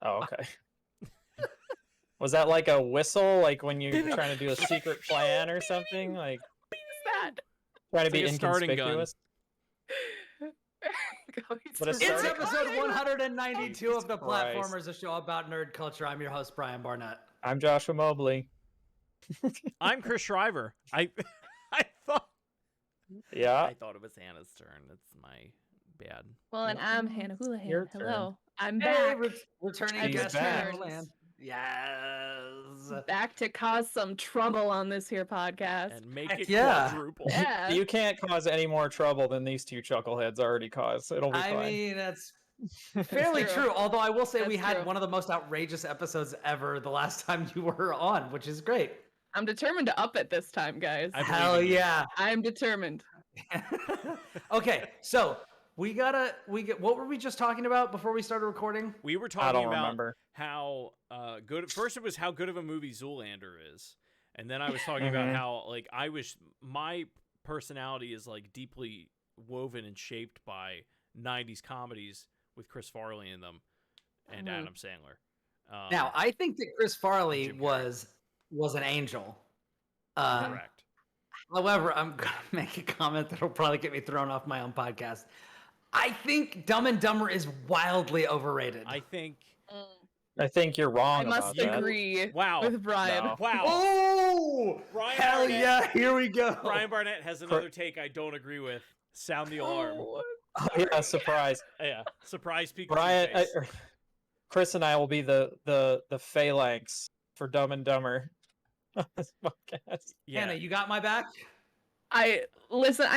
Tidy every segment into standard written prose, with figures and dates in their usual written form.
Oh, okay. Was that like a whistle, like when you're trying to do a secret plan or something? Like, what is that? Trying to It's be like a starting gun. inconspicuous? But It's episode 192 of the Christ. Platformers, a show about nerd culture. I'm your host, Brian Barnett. I'm Joshua Mobley. I'm Chris Shriver. I thought it was Hannah's turn. That's my bad. Well, and I'm Hannah Hoolihan. Your Hello. I'm Hey, back. returning She's guest back. Hannah Hoolihan. Yes. Back to cause some trouble on this here podcast. And make it Yeah. quadruple. Yeah. You can't cause any more trouble than these two chuckleheads already caused. It'll be fine. I mean, that's fairly true. Although I will say we That's had true. one of the most outrageous episodes ever the last time you were on, which is great. I'm determined to up it this time, guys. I believe Hell in you. yeah. I'm determined. Okay, so what were we just talking about before we started recording? We were I talking don't about remember. how good. First, it was how good of a movie Zoolander is, and then I was talking about how like I wish my personality is like deeply woven and shaped by '90s comedies with Chris Farley in them and Adam Sandler. Now, I think that Chris Farley Jim was an angel. correct. However, I'm going to make a comment that'll probably get me thrown off my own podcast. I think Dumb and Dumber is wildly overrated. I think. I think you're wrong I must about that. agree Wow. with Brian. No. Wow. Oh! Brian Hell Barnett. yeah, here we go. Brian Barnett has another take I don't agree with. Sound the alarm. Oh, Oh, yeah, surprise. Yeah. Surprise Pikachu Brian, face. Chris and I will be the phalanx for Dumb and Dumber on this podcast. Yeah. Hannah, you got my back? I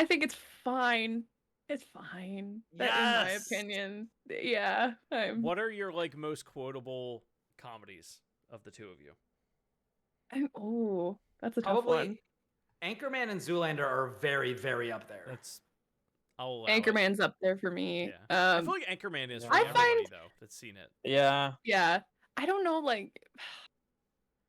think it's fine. It's fine. That, in my Yes! opinion. Yeah. What are your like most quotable comedies of the two of you? Oh, that's a tough Probably one. Anchorman and Zoolander are very, very up there. That's I'll allow it. Anchorman's up there for me. Yeah. I feel like Anchorman is for I everybody find- though that's seen it. Yeah. Yeah. I don't know, like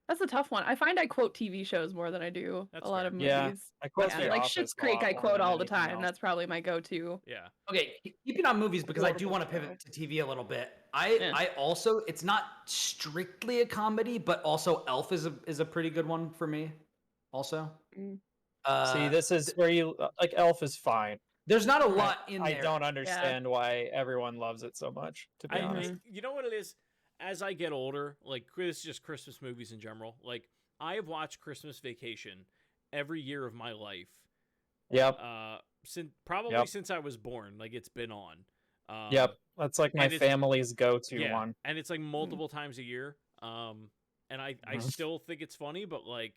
that's a tough one. I find I quote TV shows more than I do That's a lot fair. of movies. Yeah, I quote Yeah, The like Office Schitt's a Creek lot I more quote than all the anything time. else. That's probably my go-to. Yeah. Okay, keeping on movies because I do want to pivot to TV a little bit. I also, it's not strictly a comedy, but also Elf is a pretty good one for me. Also, See, this is where you like Elf is fine. there's not a lot in I there. don't understand why everyone loves it so much. To be honest, You know what it is? As I get older, like this is just Christmas movies in general. Like I have watched Christmas Vacation every year of my life. Yep. Since I was born. Like it's been on. Yep. That's like my and it's- family's go-to one. And it's like multiple times a year. And I still think it's funny, but like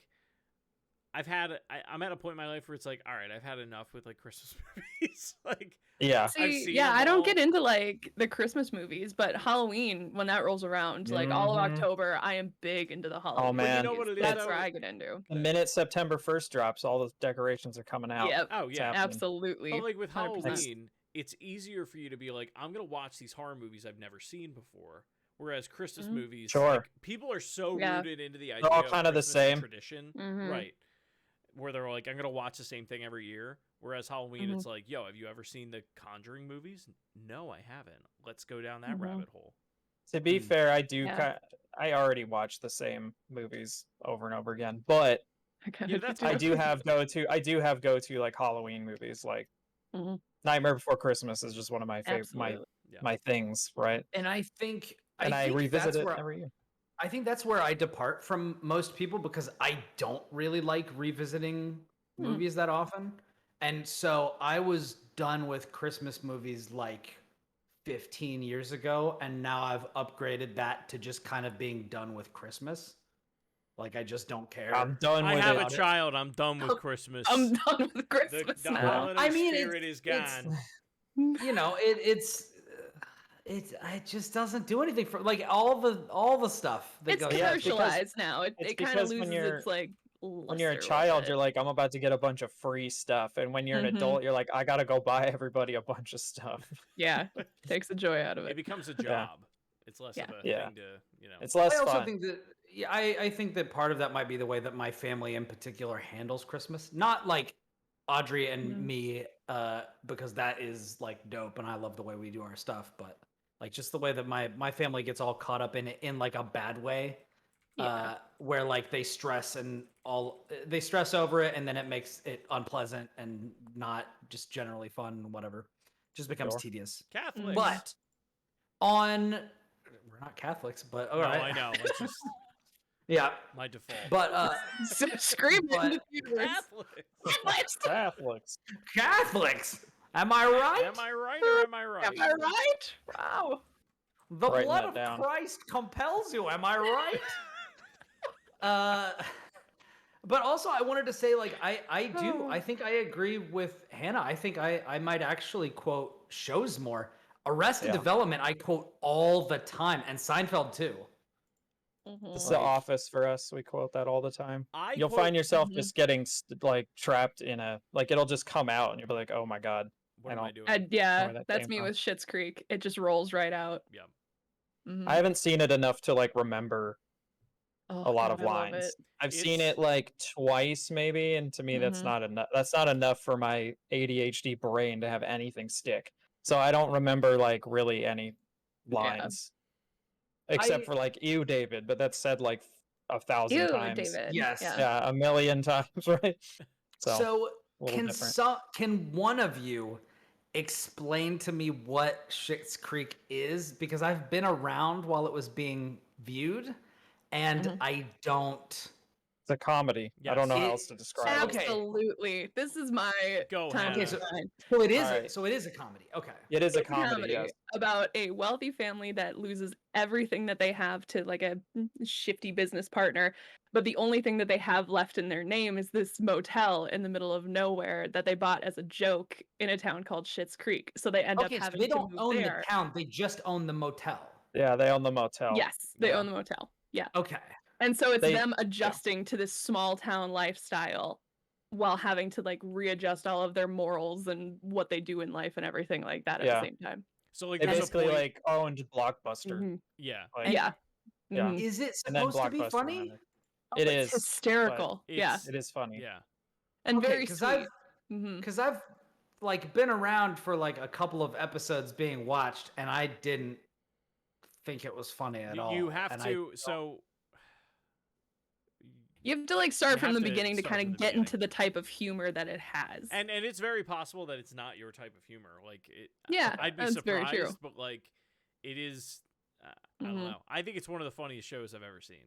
I'm at a point in my life where it's like, all right, I've had enough with like Christmas movies. Like Yeah. See, seen yeah, them I don't all. get into like the Christmas movies, but Halloween when that rolls around, like all of Mhm. October, I am big into the Halloween. Oh, man. You know what it is, That's though? where I get into. The minute September 1st drops, all those decorations are coming out. Yep. Oh It's yeah. happening. Absolutely. But like with 100%. Halloween, it's easier for you to be like, I'm gonna watch these horror movies I've never seen before. Whereas Christmas movies, Sure. like, people are so Yeah. rooted into the idea all of kinda the Christmas same. tradition, Mhm. right? Where they're like, I'm gonna watch the same thing every year. Whereas Halloween, it's like, yo, have you ever seen the Conjuring movies? No, I haven't. Let's go down that rabbit hole. To be fair, I do. Yeah. I already watch the same movies over and over again, but I kinda Yeah, that's I what- do have go-to. I do have go-to like Halloween movies. Like Mhm. Nightmare Before Christmas is just one of my favorite Absolutely. my things, right? And I think And I think revisit that's it where- every year. I think that's where I depart from most people because I don't really like revisiting movies that often. And so I was done with Christmas movies like 15 years ago, and now I've upgraded that to just kind of being done with Christmas. Like I just don't care. I'm done I with have it. a child. I'm done with Christmas. I'm done with the Christmas now. holiday I mean, spirit is gone. You know, it just doesn't do anything for like all the stuff that It's goes. Yeah, because- commercialized now. it's It kind of because when loses you're- its like. When you're a luster child, with you're it. like, I'm about to get a bunch of free stuff, and when you're an Mhm. adult, you're like, I gotta go buy everybody a bunch of stuff. Yeah, takes the joy out of It it. becomes a job. It's less of a Yeah. thing to, It's less I also fun. think that I think that part of that might be the way that my family in particular handles Christmas. Not like Audrey and me, because that is like dope, and I love the way we do our stuff. But like just the way that my family gets all caught up in it in like a bad way. Yeah. Where like they stress over it and then it makes it unpleasant and not just generally fun and whatever. Just becomes Sure. tedious. Catholics. But we're not Catholics, but all no, right. I know. That's just Yeah, my default. but Screaming but- in the theaters. Catholics. Catholics. Catholics. Am I right? Am I right or am I right? Am I right? Wow. The Writing blood that of down. Christ compels you. Am I right? But also I wanted to say, like, I think I agree with Hannah. I think I might actually quote shows more. Arrested Yeah. Development, I quote all the time, and Seinfeld too. It's The Office for us. We quote that all the time. You'll quote- find yourself Mhm. just getting like trapped in it'll just come out and you'll be like, oh my god. What I am I don't- doing? where Yeah, that that's came me from. with Schitt's Creek. It just rolls right out. Yeah. Mhm. I haven't seen it enough to like remember Oh, a lot God, of I love lines. it. I've seen It's- it like twice maybe, and to me that's Mhm. not enough. That's not enough for my ADHD brain to have anything stick. So I don't remember like really any lines. Except I- for like you, David, but that's said like 1,000 Ew, times. David. Yes. Yeah. Yeah, 1,000,000 times, right? So a little different. can one of you explain to me what Schitt's Creek is? Because I've been around while it was being viewed, and Mhm. I don't. It's a comedy. I don't know how Yes. else to describe it. Okay. Absolutely. This is my Go, time Hannah. to Okay, shine. So it is. Alright. So it is a comedy. Okay. It is a It's a comedy, yes. about a wealthy family that loses everything that they have to like a shifty business partner, but the only thing that they have left in their name is this motel in the middle of nowhere that they bought as a joke in a town called Schitt's Creek. So they end Okay, up so having they to don't move own there. the town; they just own the motel. Yeah, they own the motel. Yes, they Yeah. own the motel. Yeah. Okay. And so it's They- them adjusting to this small town lifestyle while having to like readjust all of their morals and what they do in life and everything like that at Yeah. the same time. So like They there's a basically point. like owned Blockbuster. Mhm. Yeah. Like, And- Yeah. Yeah. Mhm. Is it and then supposed to be Blockbuster funny? owned it. Oh, It it's is, hysterical. Yeah. it's- It is funny. Yeah. And Okay, very 'cause sweet. I've- Mhm. Because I've like been around for like a couple of episodes being watched, and I didn't think it was funny at all. You have and to. So You have to like start You from have the to beginning to start kind from of the get beginning. into the type of humor that it has. and it's very possible that it's not your type of humor. Like it. Yeah, I'd be that's very surprised, true. but like it is. I don't Mhm. know. I think it's one of the funniest shows I've ever seen.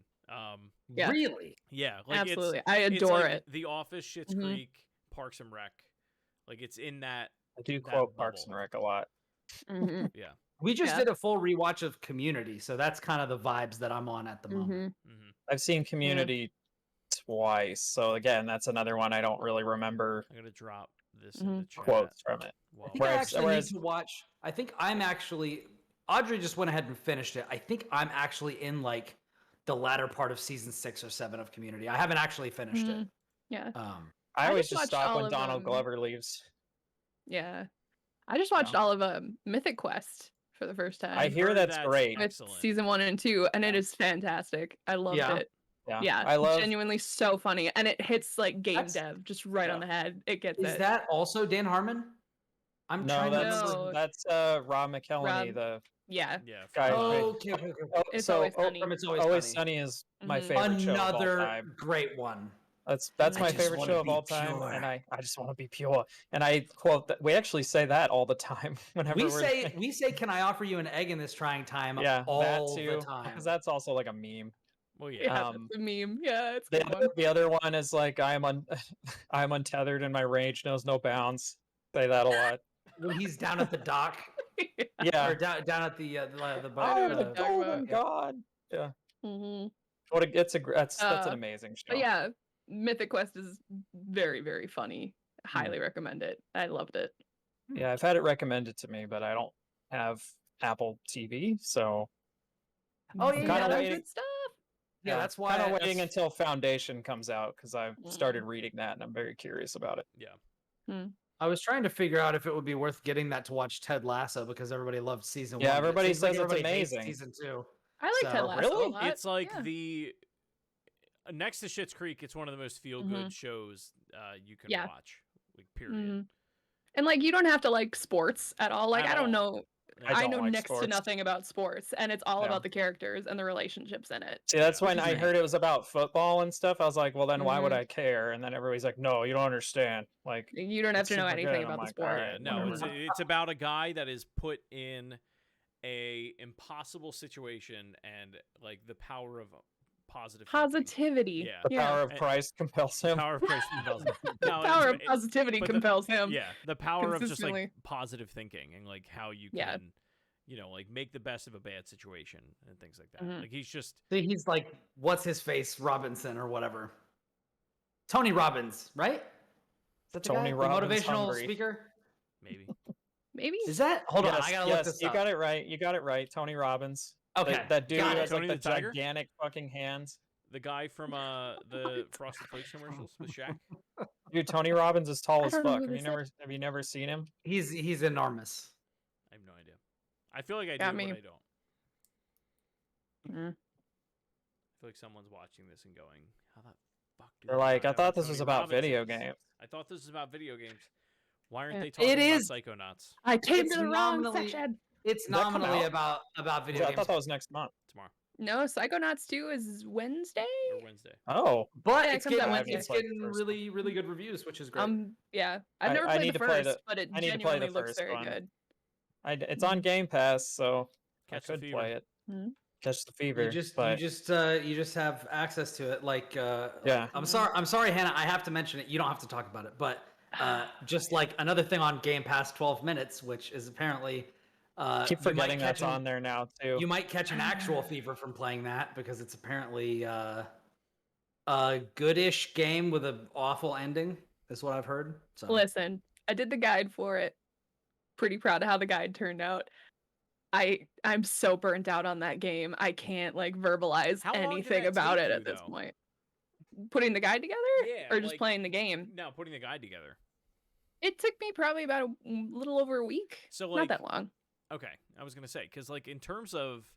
Yeah. Really, Yeah, like Absolutely. It's, I it's adore like it. The Office, Schitt's Mhm. Creek, Parks and Rec. Like it's in that. I do that quote Parks and bubble. Rec a lot. Mhm. Yeah. we just Yeah. did a full rewatch of Community, so that's kind of the vibes that I'm on at the moment. Mhm. hmm I've seen Community twice, so again, that's another one I don't really remember I'm gonna drop this in Mhm. the chat. quotes from it. Well, I think I Whereas- actually whereas- need to watch. I think I'm actually. Audrey just went ahead and finished it. I think I'm actually in like the latter part of season 6 or 7 of Community. I haven't actually finished Mhm. Yeah. it. I I always just just watched stop all when of Donald them. Glover leaves. Yeah. I just watched all of Mythic Quest for the first time. I hear heard that's that's great. with excellent. season 1 and 2, and it is fantastic. I loved Yeah. it. Yeah, Yeah, I love. genuinely so funny, and it hits like game That's- dev just right on yeah. the head. It gets Is it. that also Dan Harmon? I'm No, trying to that's remember. No. that's Rob McElhenney, Rob- the Yeah. Yeah. guy. for- who- Okay, okay, okay. Oh, It's so Always Sunny. From It's Always Always Sunny. Sunny is my Mhm. favorite show of all Another time. great one. That's I my just favorite wanna show of be all time, pure. and I just want to be pure. And I quote that we actually say that all the time whenever We we're say, "Can I offer you an egg in this trying time?" yeah, all that too, the time. because that's also like a meme. Well, yeah. Yeah, Um, that's a meme. Yeah, it's a The good other, one. the other one is like I'm untethered and my rage knows no bounds. Say that a lot. When he's down at the dock, Yeah. or down at the boat. know Oh, what the you're talking golden about. god. Yeah. Mhm. What a, it's a gr- that's an Uh, amazing show. But yeah, Mythic Quest is very, very funny. Highly recommend it. I loved it. Yeah, I've had it recommended to me, but I don't have Apple TV, so Oh, yeah, I'm yeah, kinda that's waiting. good stuff. Yeah, that's why. kind of waiting that's- until Foundation comes out because I've started Mm. reading that and I'm very curious about it. Yeah. I was trying to figure out if it would be worth getting that to watch Ted Lasso because everybody loved season Yeah, 1. but it everybody seems like says it's everybody hates amazing. Season 2. I like Ted So- Lasso Really? a lot. It's like yeah. the next to Schitt's Creek. It's one of the most feel good shows you can Yeah. watch. Like period. Mhm. And like you don't have to like sports at all. Like At I don't all. know. I don't know like next to sports. nothing about sports, and it's all Yeah. about the characters and the relationships in it. See, that's Yeah. when I Right. heard it was about football and stuff. I was like, well, then why would Mhm. I care? And then everybody's like, no, you don't understand. Like, You don't have it's to know super anything good. about I'm the like, sport. all Yeah, right, no, whatever. it's about a guy that is put in a impossible situation and like the power of positive thinking. Positivity. Yeah. The power of And- Christ compels him. Power of Christ compels him. The No, power it's- of positivity but the- compels him. Yeah, the power of just like consistently. positive thinking and like how you Yeah. can, like make the best of a bad situation and things like that. Mhm. Like he's just See, he's like, what's his face, Robinson or whatever. Tony Robbins, right? Is that the Tony guy? Robbins the motivational hungry. speaker? maybe. Maybe. Is that? Hold on, Yes, I gotta yes, look this you up. got it right. You got it right. Tony Robbins. Okay, That dude got who it. has like Tony the the Tiger? gigantic fucking hands. The guy from the Frosted Flakes commercials with Shaq. Dude, Tony Robbins is tall I as don't know fuck. who Have you this never seen him? He's enormous. I have no idea. I feel like I Got do, me. but I don't. Mhm. I feel like someone's watching this and going, "How the fuck do They're they like, not I know thought who this was Tony about Robbins video is? games. I thought this was about video games. Why aren't Yeah. they talking It about is. Psychonauts I came It's to the wrong nominally- section. It's Did that come nominally out? about video Yeah, I games. thought that was next month. tomorrow No, Psychonauts 2 is Wednesday. or Wednesday? Oh, But Yeah, it it's comes out getting, Wednesday. it's getting really, really good reviews, which is great. Yeah, I've I- never I played need the to play first, the- but it I need to play the genuinely looks first very one. good. it's on Game Pass, so Catch I the could fever. play it. Mhm. Catch the fever. you just but you just have access to it. Like Yeah. I'm sorry, Hannah. I have to mention it. You don't have to talk about it, but just like another thing on Game Pass, 12 minutes, which is apparently keep you might forgetting catch that's an- on there now too. You might catch an actual fever from playing that because it's apparently a goodish game with an awful ending. Is what I've heard. So Listen, I did the guide for it. Pretty proud of how the guide turned out. I'm so burnt out on that game. I can't like verbalize How long did anything that about take it you, at this though? point. Putting the guide together, Yeah, or just like- playing the game. No, putting the guide together. It took me probably about a little over a week. So, Not like- that long. Okay, I was gonna say because like in terms of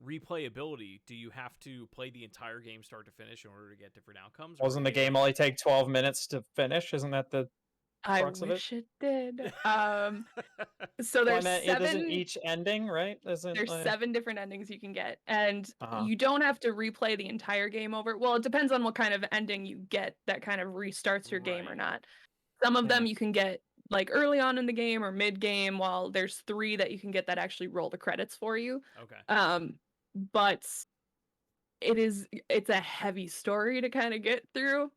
replayability, do you have to play the entire game start to finish in order to get different outcomes? or Wasn't the can you- game only take 12 minutes to finish? Isn't that the I crux of it? wish it did. So Well, I there's meant, it isn't seven. each ending, right? Isn't There's like- 7 different endings you can get, and Uh-huh. you don't have to replay the entire game over. Well, it depends on what kind of ending you get that kind of restarts your game or Right. not. Some of them Yeah. you can get like early on in the game or mid game, while there's 3 that you can get that actually roll the credits for you. Okay. But it's a heavy story to kind of get through,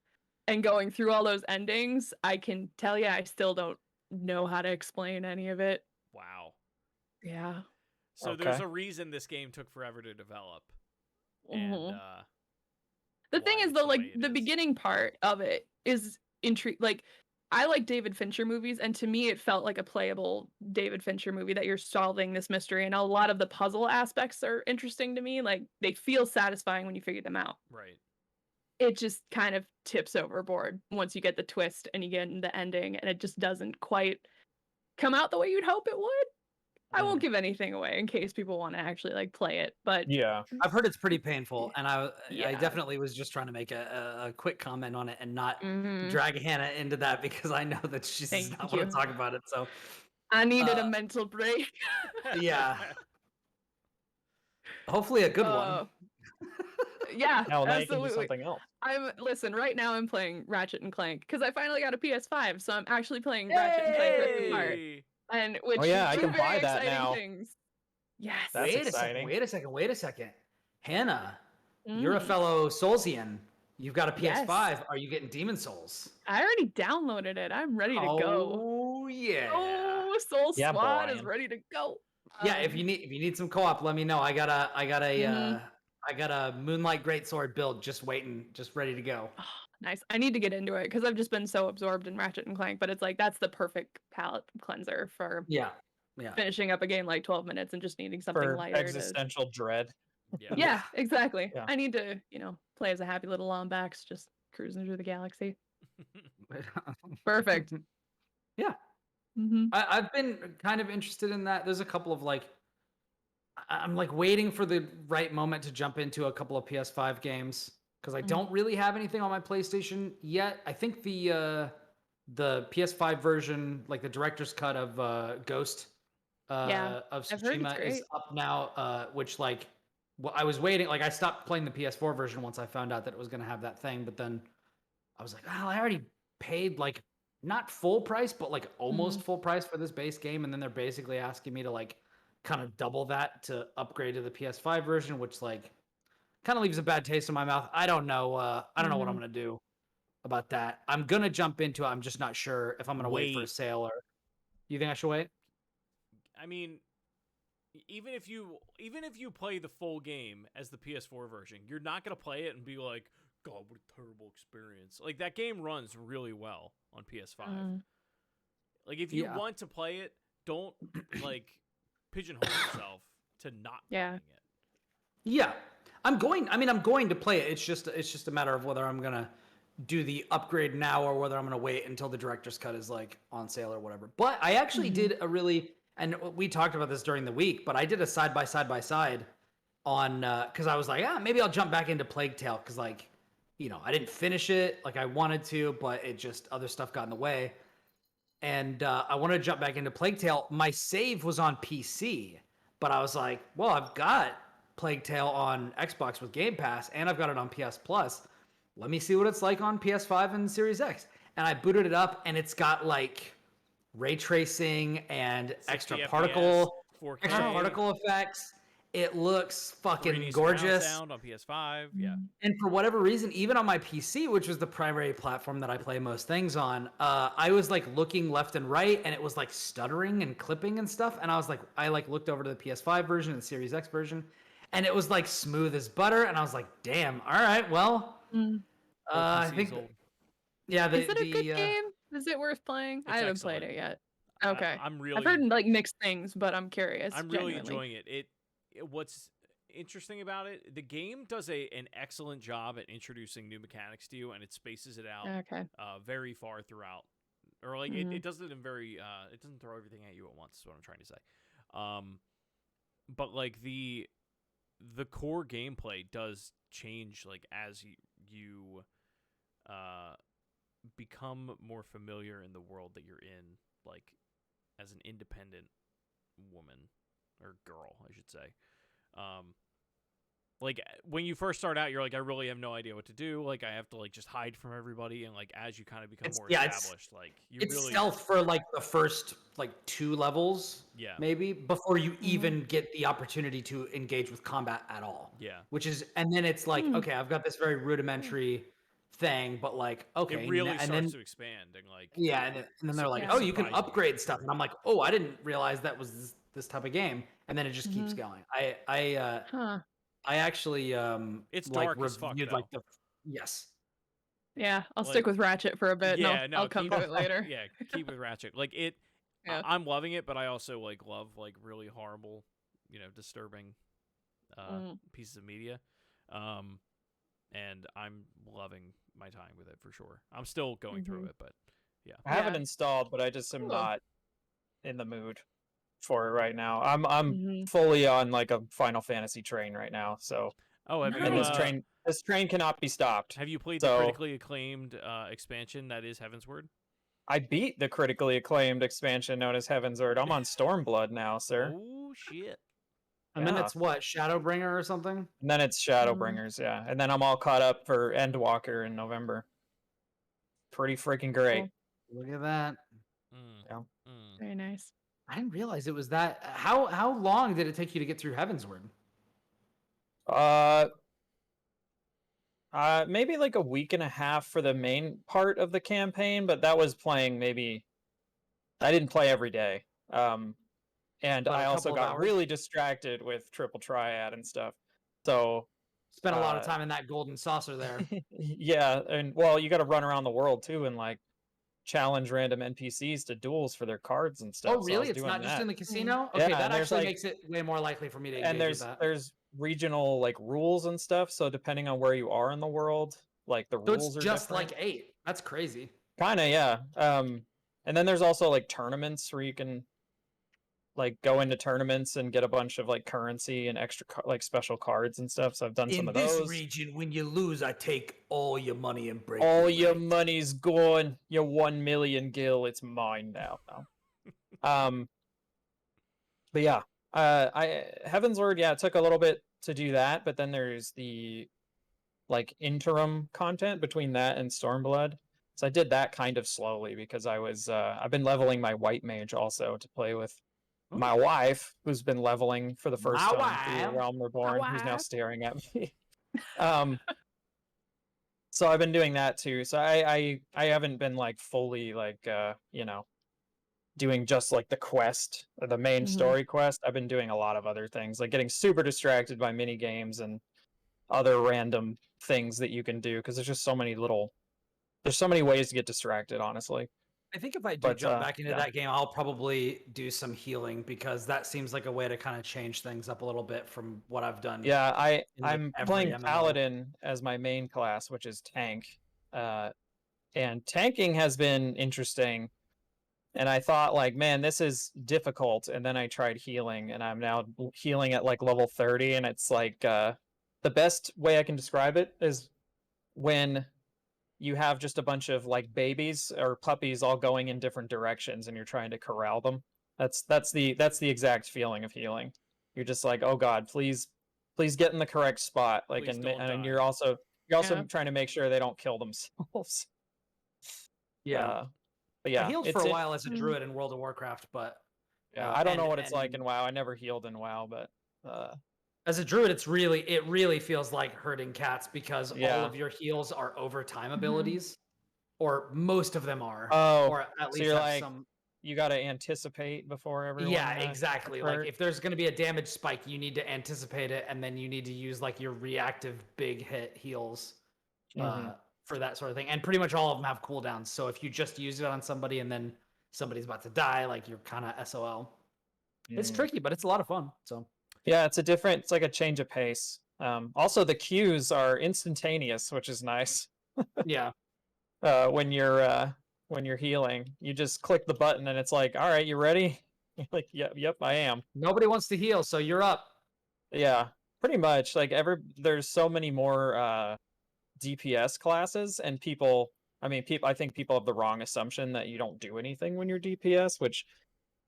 and going through all those endings, I can tell you I still don't know how to explain any of it. Wow. Yeah. So there's Okay. a reason this game took forever to develop. Mhm. And The thing why is it's though, the like way it the is. beginning part of it is like I like David Fincher movies, and to me it felt like a playable David Fincher movie that you're solving this mystery, and a lot of the puzzle aspects are interesting to me. Like they feel satisfying when you figure them out. right. It just kind of tips overboard once you get the twist and you get in the ending, and it just doesn't quite come out the way you'd hope it would. I won't give anything away in case people want to actually like play it, but Yeah. I've heard it's pretty painful, and I Yeah. definitely was just trying to make a quick comment on it and not Mhm. drag Hannah into that because I know that she does Thank not want you. to talk about it. So I needed a Uh, mental break. yeah. Hopefully a good Uh, one. Yeah, Hell, now you can do absolutely. something else. Listen, right now I'm playing Ratchet and Clank because I finally got a PS5, so I'm actually playing Ratchet and Clank Rift Apart, Hey! and which Oh, yeah, I two can buy very that exciting now. things. Yes. That's Wait exciting. wait a second. Hannah, you're a Mm. fellow Soulsian. You've got a Yes. PS5. Are you getting Demon Souls? I already downloaded it. I'm ready to go. Oh yeah. Oh, Soul Yeah, Squad is Brian. ready to go. Yeah, if you need some co-op, let me know. I got a Mhm. I got a Moonlight Greatsword build just waiting, just ready to go. Nice. I need to get into it because I've just been so absorbed in Ratchet and Clank, but it's like that's the perfect palate cleanser for Yeah. Yeah. finishing up a game like 12 minutes and just needing something For lighter to existential dread. Yeah. Yeah, exactly. Yeah. I need to, play as a happy little Lombax just cruising through the galaxy. Perfect. Yeah. hmm I've been kind of interested in that. There's a couple of I'm like waiting for the right moment to jump into a couple of PS5 games because I Mhm. don't really have anything on my PlayStation yet. I think the PS5 version, like the director's cut of Ghost, of I've heard it's Tsushima is great. up now, which like I was waiting. Like I stopped playing the PS4 version once I found out that it was going to have that thing. But then I was like, oh, I already paid like not full price, but like almost full price for this base game. And then they're basically asking me to like kind of double that to upgrade to the PS5 version, which like kind of leaves a bad taste in my mouth. I don't know. I don't know what I'm going to do about that. I'm going to jump into it. I'm just not sure if I'm going to wait for a sale or you think I should wait? I mean, even if you play the full game as the PS4 version, you're not going to play it and be like, God, what a terrible experience. Like, that game runs really well on PS5. Like, if you want to play it, don't, like, pigeonhole yourself to not playing it. Yeah. I'm going to play it. It's just a matter of whether I'm going to do the upgrade now or whether I'm going to wait until the director's cut is, like, on sale or whatever. But I actually did a really... And we talked about this during the week, but I did a side-by-side on... Because I was like, maybe I'll jump back into Plague Tale because, like... You know, I didn't finish it like I wanted to, but it just other stuff got in the way. And I wanted to jump back into Plague Tale. My save was on PC, but I was like, well, I've got Plague Tale on Xbox with Game Pass, and I've got it on PS Plus. Let me see what it's like on PS5 and Series X. And I booted it up, and it's got like ray tracing and extra particle effects. It looks fucking gorgeous. Sound on PS5, yeah. And for whatever reason, even on my PC, which was the primary platform that I play most things on, I was like looking left and right, and it was like stuttering and clipping and stuff. And I was like, I like looked over to the PS5 version and the Series X version, and it was like smooth as butter. And I was like, damn, all right, well, I think, is it a good game? Is it worth playing? I haven't played it yet. Okay, I've heard like mixed things, but I'm curious. I'm really enjoying it. What's interesting about it, the game does an excellent job at introducing new mechanics to you, and it spaces it out very far throughout. Or like it does it in very it doesn't throw everything at you at once, is what I'm trying to say. But like the core gameplay does change like as you become more familiar in the world that you're in, like as an independent woman. Or girl, I should say. Like when you first start out, you're like, I really have no idea what to do. Like I have to like just hide from everybody, and like as you kind of become more established, like it's really stealth for like the first like 2 levels, maybe before you even get the opportunity to engage with combat at all. Yeah, which is, and then it's like, okay, I've got this very rudimentary thing, but like, okay, it really starts to expand and like and then they're like, oh, you can upgrade stuff, and I'm like, oh, I didn't realize that was this type of game, and then it just keeps going. I actually it's like dark as fuck, like the I'll stick with Ratchet for a bit. I'll come to it later. Keep with Ratchet. Like it, I'm loving it, but I also like love like really horrible, disturbing pieces of media, and I'm loving my time with it for sure. I'm still going through it, but I have it installed, but I just am not in the mood for it right now. I'm fully on like a Final Fantasy train right now, so this train cannot be stopped. Have you played the critically acclaimed expansion that is Heavensward? I beat the critically acclaimed expansion known as Heavensward. I'm on Stormblood now, sir. Oh shit. And then it's what, Shadowbringer or something? And then it's Shadowbringers, and then I'm all caught up for Endwalker in November. Pretty freaking great. Look at that. Very nice. I didn't realize it was that. How long did it take you to get through Heavensward? Maybe like a week and a half for the main part of the campaign, but that was playing I didn't play every day. And I also got really distracted with Triple Triad and stuff. So spent a lot of time in that golden saucer there. And well, you got to run around the world too and like challenge random NPCs to duels for their cards and stuff. Oh, really? It's not just in the casino? Okay, that actually makes it way more likely for me to engage with that. And there's regional like rules and stuff, so depending on where you are in the world, like the rules are just different. like 8. That's crazy. Kind of, yeah. And then there's also like tournaments where you can like go into tournaments and get a bunch of like currency and extra like special cards and stuff. So I've done some of those. In this region, when you lose, I take all your money and break all your money's gone. Your 1 million gil, it's mine now. but yeah, Heaven's Word, yeah, it took a little bit to do that, but then there's the like interim content between that and Stormblood. So I did that kind of slowly because I've been leveling my white mage also to play with my wife, who's been leveling for the first time through Realm Reborn, who's now staring at me. So I've been doing that too. So I haven't been like fully like doing just like the quest or the main story quest. I've been doing a lot of other things, like getting super distracted by mini games and other random things that you can do because there's so many ways to get distracted, honestly. I think if I do jump back into that game, I'll probably do some healing because that seems like a way to kind of change things up a little bit from what I've done. Yeah, I'm playing Paladin as my main class, which is tank. And tanking has been interesting. And I thought, like, man, this is difficult. And then I tried healing, and I'm now healing at like level 30. And it's like the best way I can describe it is when you have just a bunch of like babies or puppies all going in different directions and you're trying to corral them. That's the exact feeling of healing. You're just like, oh God, please get in the correct spot. Like, and you're also trying to make sure they don't kill themselves. Yeah. But yeah, I healed for a while as a druid in World of Warcraft, but yeah, I don't know what it's like in WoW. I never healed in WoW, but as a druid, it really feels like herding cats because all of your heals are over time abilities, or most of them are. Oh, or at least you're have like, some. you got to anticipate before everyone. Yeah, exactly. Like if there's going to be a damage spike, you need to anticipate it, and then you need to use like your reactive big hit heals for that sort of thing. And pretty much all of them have cooldowns. So if you just use it on somebody and then somebody's about to die, like you're kind of SOL. It's tricky, but it's a lot of fun. So yeah, it's like a change of pace. Also, the cues are instantaneous, which is nice. Yeah. When you're healing, you just click the button and it's like, all right, you ready? You're like, yep, I am. Nobody wants to heal, so you're up. Yeah, pretty much. Like there's so many more DPS classes, and I think people have the wrong assumption that you don't do anything when you're DPS, which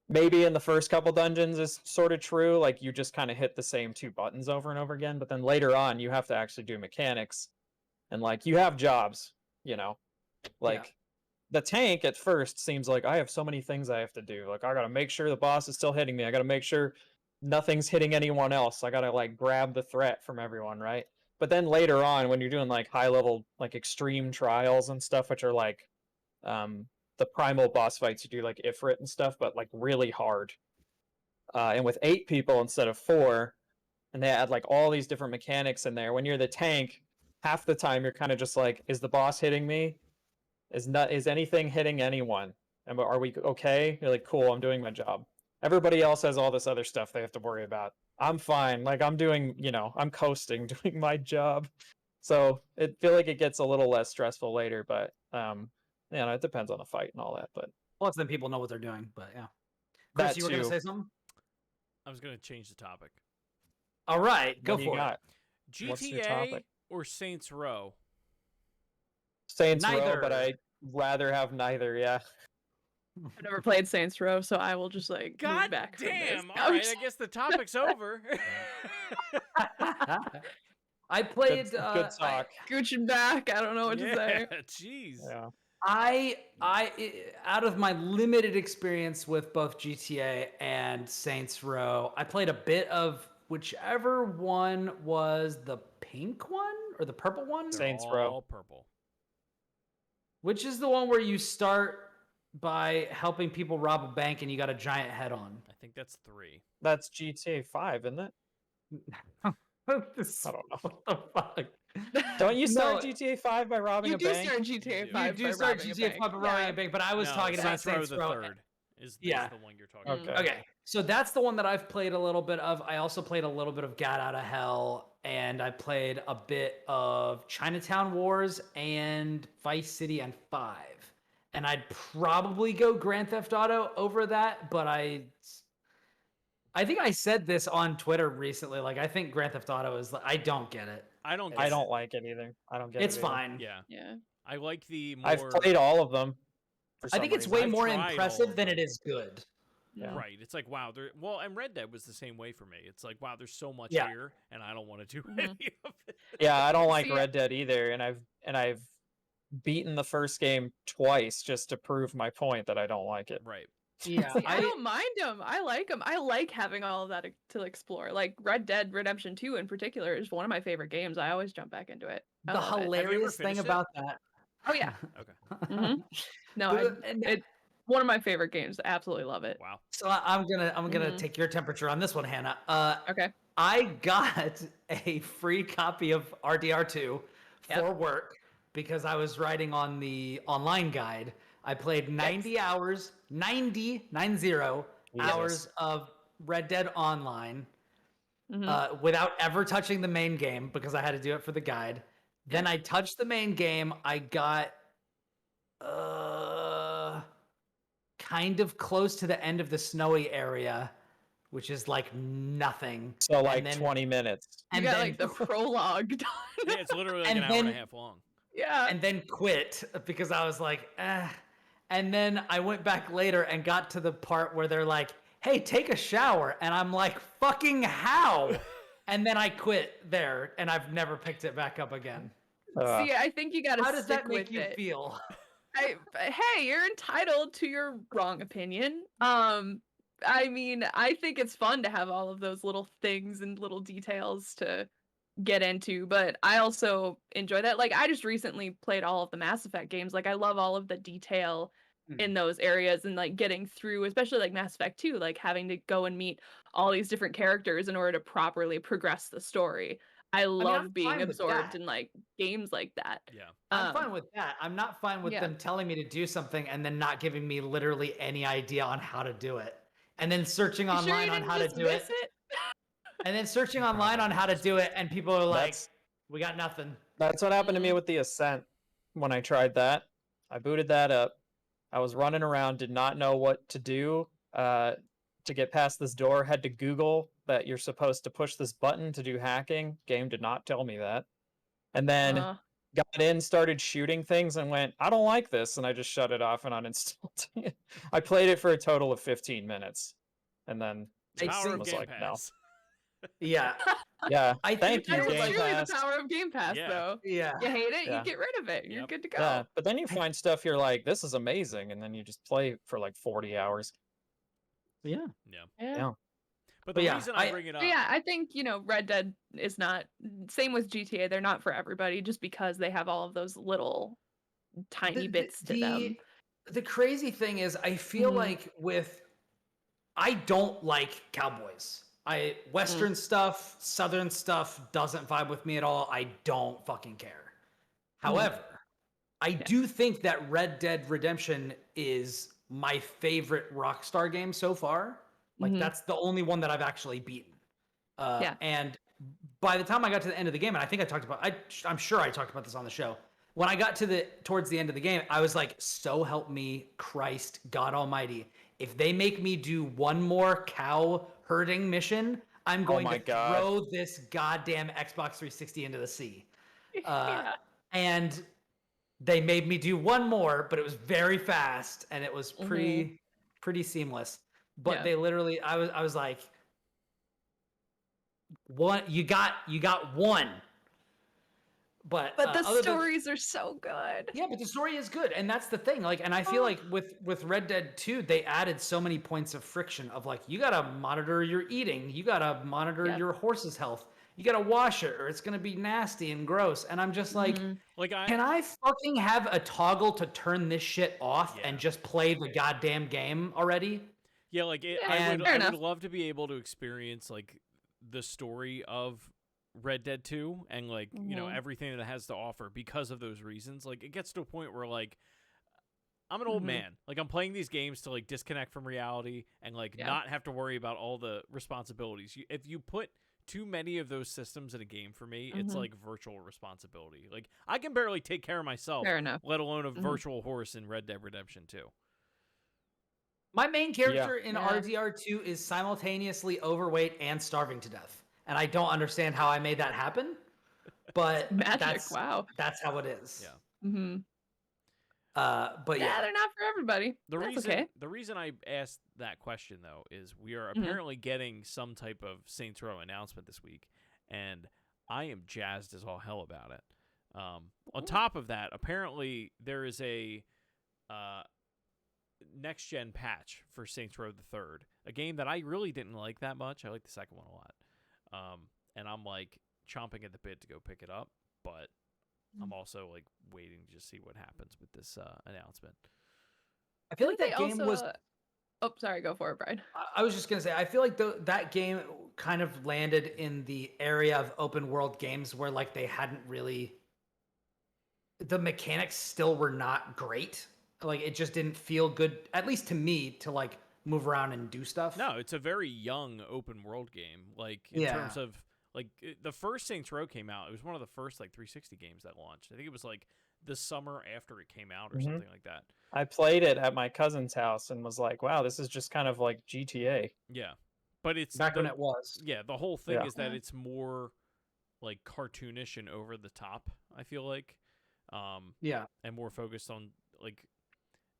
maybe in the first couple dungeons is sort of true. Like you just kind of hit the same two buttons over and over again, but then later on you have to actually do mechanics, and like you have jobs, like the tank at first seems like I have so many things I have to do. Like I gotta make sure the boss is still hitting me. I gotta make sure nothing's hitting anyone else. I gotta like grab the threat from everyone, right? But then later on, when you're doing like high level, like extreme trials and stuff, which are like the primal boss fights, you do like Ifrit and stuff, but like really hard. And with 8 people instead of 4, and they add like all these different mechanics in there. When you're the tank, half the time you're kind of just like, is the boss hitting me? Is anything hitting anyone? And are we okay? You're like, cool, I'm doing my job. Everybody else has all this other stuff they have to worry about. I'm fine. Like I'm doing, I'm coasting, doing my job. So it feel like it gets a little less stressful later, but it depends on the fight and all that. But plus, then people know what they're doing. But yeah, Chris, you were gonna say something? I was gonna change the topic. All right, go for it. GTA or Saints Row? Saints Row, but I'd rather have neither. Yeah. I've never played Saints Row, so I will just like move back. Damn! All right, I guess the topic's over. I played good talk. Gooching back. I don't know what to say. Jeez. Yeah. I out of my limited experience with both GTA and Saints Row, I played a bit of whichever one was the pink one or the purple one. Saints Row. All purple. Which is the one where you start by helping people rob a bank and you got a giant head on? I think that's 3. That's GTA 5, isn't it? I don't know. What the fuck? Don't you start GTA 5 by robbing a bank? You do start GTA 5 You do start GTA 5 by robbing a bank, but I was talking about Saints Row. The third is the one you're talking about. Okay. So that's the one that I've played a little bit of. I also played a little bit of Gat Out of Hell, and I played a bit of Chinatown Wars and Vice City and 5. And I'd probably go Grand Theft Auto over that, but I think I said this on Twitter recently. Like, I think Grand Theft Auto is. I don't get it. I don't like it either. I don't get it. It's fine. Yeah. I like the more. I've played all of them. I think it's way more impressive than it is good. Yeah. Right. It's like, wow, and Red Dead was the same way for me. It's like, wow, there's so much Yeah. here, and I don't want to do Mhm. any of it. Yeah, I don't like See, Red Dead either, and I've beaten the first game twice just to prove my point that I don't like it. Right. Yeah, See, I don't mind them. I like them. I like having all of that to explore. Like Red Dead Redemption 2 in particular is one of my favorite games. I always jump back into it. I the love it. hilarious thing finished it? about that. Oh yeah. Okay. Mhm. No, it's one of my favorite games. Absolutely love it. Wow. So I'm gonna Mhm. take your temperature on this one, Hannah. Okay. I got a free copy of RDR2 Yep. for work because I was writing on the online guide. I played 90 hours, 90 hours of Red Dead Online without ever touching the main game because I had to do it for the guide. Then I touched the main game. I got kind of close to the end of the snowy area, which is like nothing. So like 20 minutes. You got like the prologue done. Yeah, it's literally like an hour and a half long. Yeah. And then quit because I was like, eh. And then I went back later and got to the part where they're like, hey, take a shower. And I'm like, fucking how? And then I quit there and I've never picked it back up again. See, I think you gotta How does stick that make with you it. feel? Hey, you're entitled to your wrong opinion. I mean, I think it's fun to have all of those little things and little details to get into, but I also enjoy that. Like, I just recently played all of the Mass Effect games. Like, I love all of the detail in those areas and like getting through, especially like Mass Effect 2, like having to go and meet all these different characters in order to properly progress the story. I love I'm being fine with absorbed that. in like games like that. Yeah. I'm fine with that. I'm not fine with them telling me to do something and then not giving me literally any idea on how to do it. And then searching online on how to do it. And then searching online on how to do it, and people are like, we got nothing. That's what happened to me with the Ascent when I tried that. I booted that up. I was running around, did not know what to do to get past this door. Had to Google that you're supposed to push this button to do hacking. Game did not tell me that. And then got in, started shooting things, and went, I don't like this. And I just shut it off and uninstalled it. I played it for a total of 15 minutes. And then The power of was Game like, Pass. Yeah. Yeah. Thank That you, is Game truly Pass. the power of Game Pass, though. Yeah. You hate it, Yeah. you get rid of it. You're good to go. Yeah, but then you find stuff you're like, this is amazing, and then you just play for like 40 hours. Yeah. Yeah. But the reason I bring it up. Yeah, I think, Red Dead is not, same with GTA, they're not for everybody just because they have all of those little tiny bits to them. The crazy thing is, I feel like I don't like cowboys. Western stuff, Southern stuff doesn't vibe with me at all. I don't fucking care. However, I do think that Red Dead Redemption is my favorite Rockstar game so far. Like, that's the only one that I've actually beaten. And by the time I got to the end of the game, and I think I'm sure I talked about this on the show. When I got towards the end of the game, I was like, so help me Christ, God Almighty. If they make me do one more cow herding mission, I'm going to throw this goddamn Xbox 360 into the sea. And they made me do one more, but it was very fast and it was pretty seamless. But they literally, I was like, you got one. But the stories are so good. Yeah, but the story is good, and that's the thing. Like, and I feel like with Red Dead 2, they added so many points of friction of like, you gotta monitor your eating, you gotta monitor your horse's health, you gotta wash it, or it's gonna be nasty and gross. And I'm just like, can I fucking have a toggle to turn this shit off and just play the goddamn game already? Yeah, like I would love to be able to experience like the story of Red Dead 2 and like everything that it has to offer because of those reasons. Like, it gets to a point where like I'm an old man. Like, I'm playing these games to like disconnect from reality and like not have to worry about all the responsibilities. If you put too many of those systems in a game for me, it's like virtual responsibility. Like, I can barely take care of myself, let alone a virtual horse in Red Dead Redemption 2. My main character in RDR2 is simultaneously overweight and starving to death. And I don't understand how I made that happen, but magic. That's how it is. Yeah. But yeah, they're not for everybody. The reason I asked that question though is we are Mhm. apparently getting some type of Saints Row announcement this week, and I am jazzed as all hell about it. On top of that, apparently there is a next gen patch for Saints Row the Third, a game that I really didn't like that much. I like the second one a lot, and I'm like chomping at the bit to go pick it up, but I'm also like waiting to just see what happens with this announcement. I feel like that game was. Oh, sorry. Go for it, Brian. I was just gonna say, I feel like that game kind of landed in the area of open world games where like they hadn't really. The mechanics still were not great. Like it just didn't feel good, at least to me, to like move around and do stuff. No, it's a very young open world game. Like in terms of like the first Saints Row came out, it was one of the first like 360 games that launched. I think it was like the summer after it came out or something like that. I played it at my cousin's house and was like, wow, this is just kind of like GTA. Yeah. But it's back when it was. Yeah, the whole thing is that it's more like cartoonish and over the top, I feel like. And more focused on like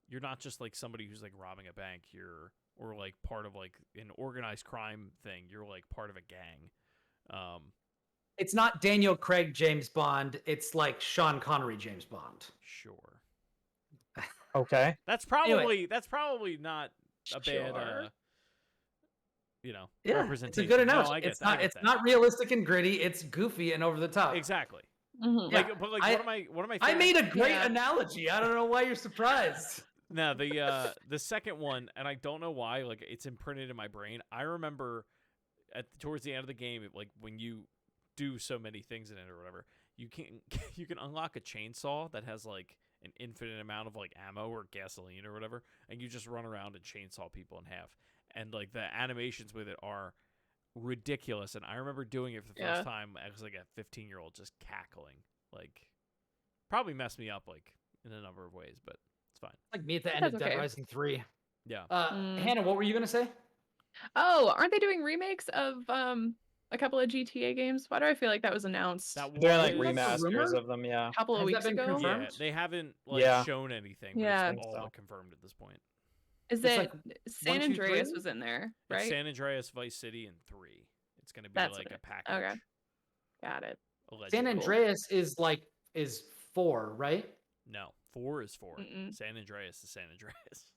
you're not just like somebody who's like robbing a bank, or like part of like an organized crime thing. You're like part of a gang. It's not Daniel Craig James Bond. It's like Sean Connery James Bond. Sure. Okay. That's probably not a bad representation. It's a good analogy. No, it's not realistic and gritty. It's goofy and over the top. Exactly. Mm-hmm. One of my I made a great analogy. I don't know why you're surprised. No, the second one, and I don't know why, like it's imprinted in my brain. I remember towards the end of the game, like when you do so many things in it or whatever, you can unlock a chainsaw that has like an infinite amount of like ammo or gasoline or whatever, and you just run around and chainsaw people in half. And like the animations with it are ridiculous, and I remember doing it for the first time as like a 15-year-old, just cackling. Like probably messed me up like in a number of ways, but it's fine. Like me at the end of Dead Rising 3. Yeah. Hannah, what were you gonna say? Oh, aren't they doing remakes of a couple of GTA games? Why do I feel like that was announced? They're like remasters of them, A couple of weeks ago. Confirmed? Yeah, they haven't shown anything. But it's all confirmed at this point. Is it like San Andreas was in there, right? It's San Andreas, Vice City, and 3. It's going to be like a package. Okay, got it. Allegedly. San Andreas is 4, right? No, 4 is 4. San Andreas is San Andreas.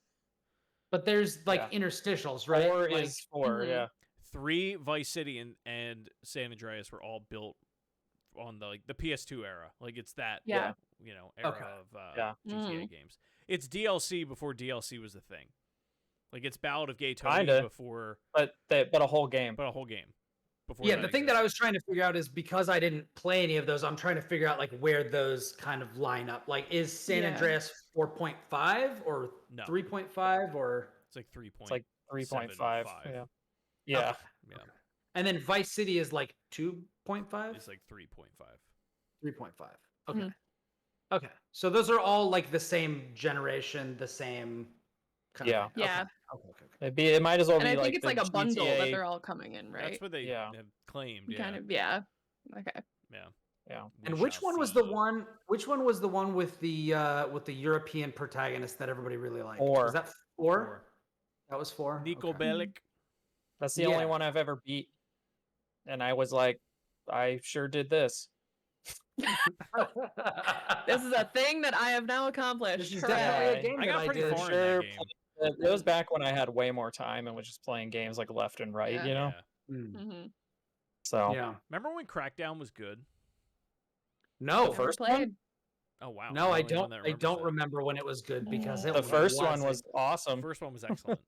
But there's interstitials, right? 4 is 4, yeah. 3, Vice City, and San Andreas were all built on the PS2 era. Like it's that era of GTA games. It's DLC before DLC was a thing. Like it's Ballad of Gay Tony before, but a whole game. But a whole game. Before the thing that I was trying to figure out is because I didn't play any of those, I'm trying to figure out like where those kind of line up. Like is San Andreas 4.5 or 3.5 or it's like 3. It's like 3.5. Yeah. Yeah. Okay. Yeah. Okay. And then Vice City is like 2.5? It's like 3.5. 3.5. Okay. Okay. So those are all like the same generation, the same kind of thing. Yeah. Okay. It might as well be I like think it's like a GTA... bundle that they're all coming in, right? That's what they have claimed. Yeah. Kind of. Okay. Yeah. And which one was the one? Which one was the one with the European protagonist that everybody really liked? 4. Was that 4? That was 4. Nico Bellic. That's the only one I've ever beat, and I was like, I sure did this. This is a thing that I have now accomplished. This is definitely a game I got pretty far in that game. It was back when I had way more time and was just playing games like left and right, you know? Yeah. Mm-hmm. So remember when Crackdown was good? No, the first one? Oh wow. No, I don't. I don't remember when it was good because the first one was awesome. The first one was excellent.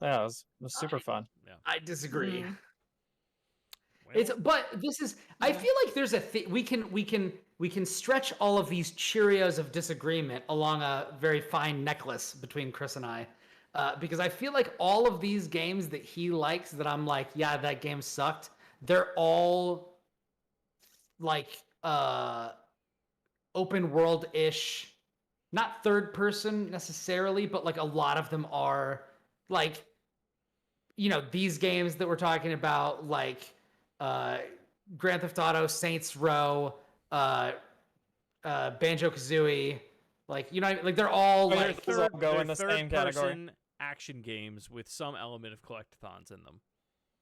Yeah, it was super fun. Yeah. I disagree. Well, But this is. I feel like there's a thing we can stretch all of these Cheerios of disagreement along a very fine necklace between Chris and I, because I feel like all of these games that he likes that I'm like, yeah, that game sucked. They're all like open world-ish, not third person necessarily, but like a lot of them are like, these games that we're talking about, like Grand Theft Auto, Saints Row, Banjo-Kazooie, Like, you know, like they're all They're like third- all go in the same category. third-person action games with some element of collectathons in them.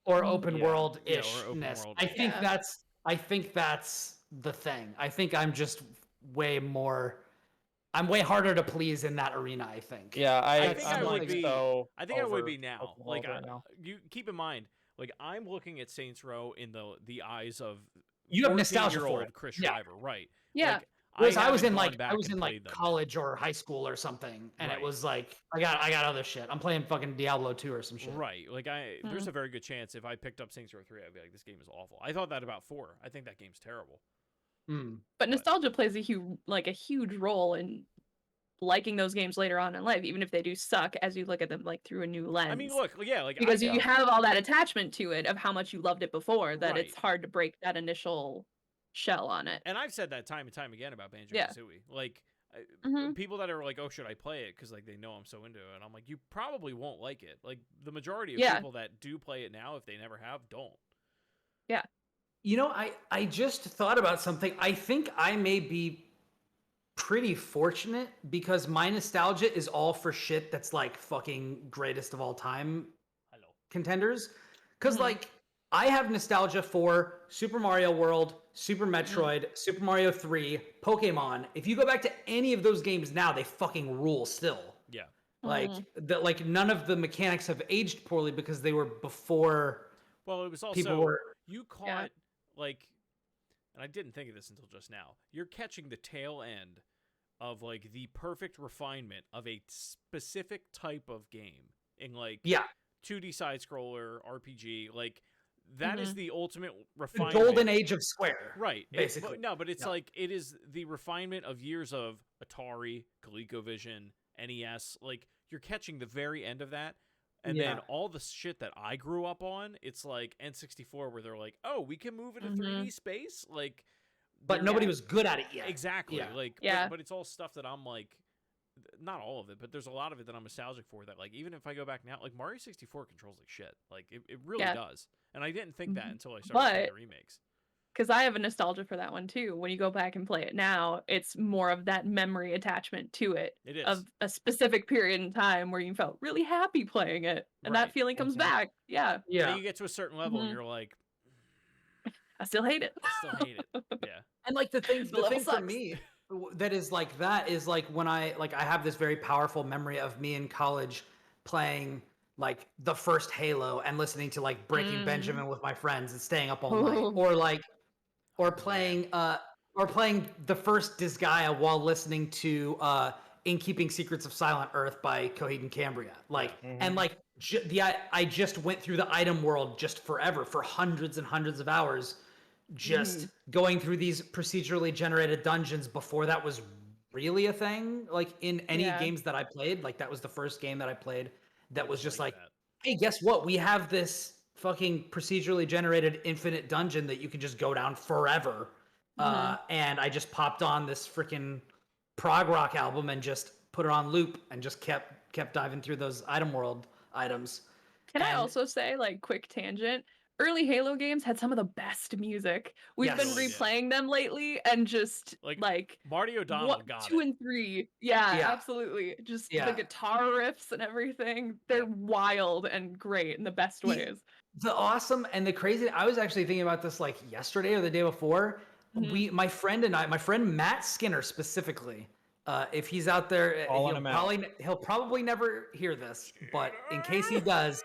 or open Yeah. world Yeah, ishness. or open world. I think Yeah. that's the thing. I think I'm just I'm way harder to please in that arena, I think. Yeah, I think I'm I would like be. so I think I would over be now. open Like, world right now. you keep in mind, like I'm looking at Saints Row in the eyes of You have nostalgia for 14-year-old it. Chris Yeah. Shriver, right? Yeah. Like, Whereas I was haven't in gone like back and played them yet. college or high school or something, and Right. it was like I got other shit. I'm playing fucking Diablo 2 or some shit. Right. Like there's a very good chance if I picked up Saints Row 3, I'd be like, this game is awful. I thought that about 4. I think that game's terrible. But nostalgia plays a huge role in liking those games later on in life, even if they do suck as you look at them like through a new lens. I mean, look, yeah, like because you have all that attachment to it of how much you loved it before that it's Right. hard to break that initial shell on it. and I've said that time and time again about Banjo Yeah. Kazooie. Like Mhm. people that are like, "Oh, should I play it?" Because like they know I'm so into it, and I'm like, you probably won't like it. Like the majority of Yeah. people that do play it now, if they never have, don't. You know, I just thought about something. I think I may be pretty fortunate because my nostalgia is all for shit that's like fucking greatest of all time Hello. contenders. Because Mhm. like I have nostalgia for Super Mario World, Super Metroid, Super Mario 3, Pokemon. If you go back to any of those games now, they fucking rule still. Yeah. Like none of the mechanics have aged poorly because they were before Well, it was also people were. you caught Yeah. like, and I didn't think of this until just now. You're catching the tail end of like the perfect refinement of a specific type of game in like Yeah, 2D side scroller RPG. Like that is Mhm. the ultimate the refinement. golden age of Square. Right. basically. But it's Yeah. like it is the refinement of years of Atari, ColecoVision, NES. Like you're catching the very end of that. And then Yeah. all the shit that I grew up on, it's like N64 where they're like, "Oh, we can move into Mhm. 3D space." Like But they're- nobody was good at it yet. Exactly. Yeah. Like Yeah. but it's all stuff that I'm like not all of it, but there's a lot of it that I'm nostalgic for that like even if I go back now, like Mario 64 controls like shit. Like it really Yeah. does. And I didn't think that Mhm. until I started playing But- the remakes. Because I have a nostalgia for that one too. When you go back and play it now, it's more of that memory attachment to it It is. of a specific period in time where you felt really happy playing it, and Right. that feeling comes Mhm. back. Yeah, And Yeah. then you get to a certain level and Mhm. you're like, I still hate it. I still hate it. Yeah. And like the thing The level for sucks. me that is like that is like when I have this very powerful memory of me in college playing like the first Halo and listening to like Breaking Benjamin with my friends and staying up all night, or playing the first Disgaea while listening to In Keeping Secrets of Silent Earth by Coheed and Cambria. Like and like I just went through the item world just forever for hundreds and hundreds of hours, just going through these procedurally generated dungeons before that was really a thing. Like in any Yeah. games that I played, like that was the first game that I played that was just like, that. hey, guess what? We have this fucking procedurally generated infinite dungeon that you can just go down forever. And I just popped on this freaking prog rock album and just put it on loop and just kept diving through those item world items. Can I And- also say, like, quick tangent? Early Halo games had some of the best music. We've been Yes. Really did. replaying them lately and just Like, like Marty O'Donnell what, got 2 it. and 3. Yeah, Yeah. absolutely. Just Yeah. the guitar riffs and everything. They're wild and great in the best Yeah. ways. The awesome and the crazy. I was actually thinking about this like yesterday or the day before. Mhm. My friend Matt Skinner specifically. If he's out there, Calling him out. he'll probably never hear this, but in case he does,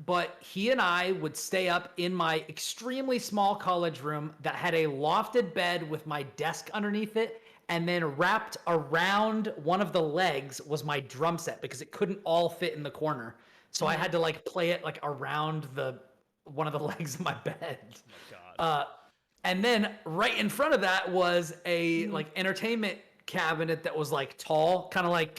but he and I would stay up in my extremely small college room that had a lofted bed with my desk underneath it, and then wrapped around one of the legs was my drum set because it couldn't all fit in the corner. So I had to like play it like around one of the legs of my bed. Oh my God. And then right in front of that was a like entertainment cabinet that was like tall, kind of like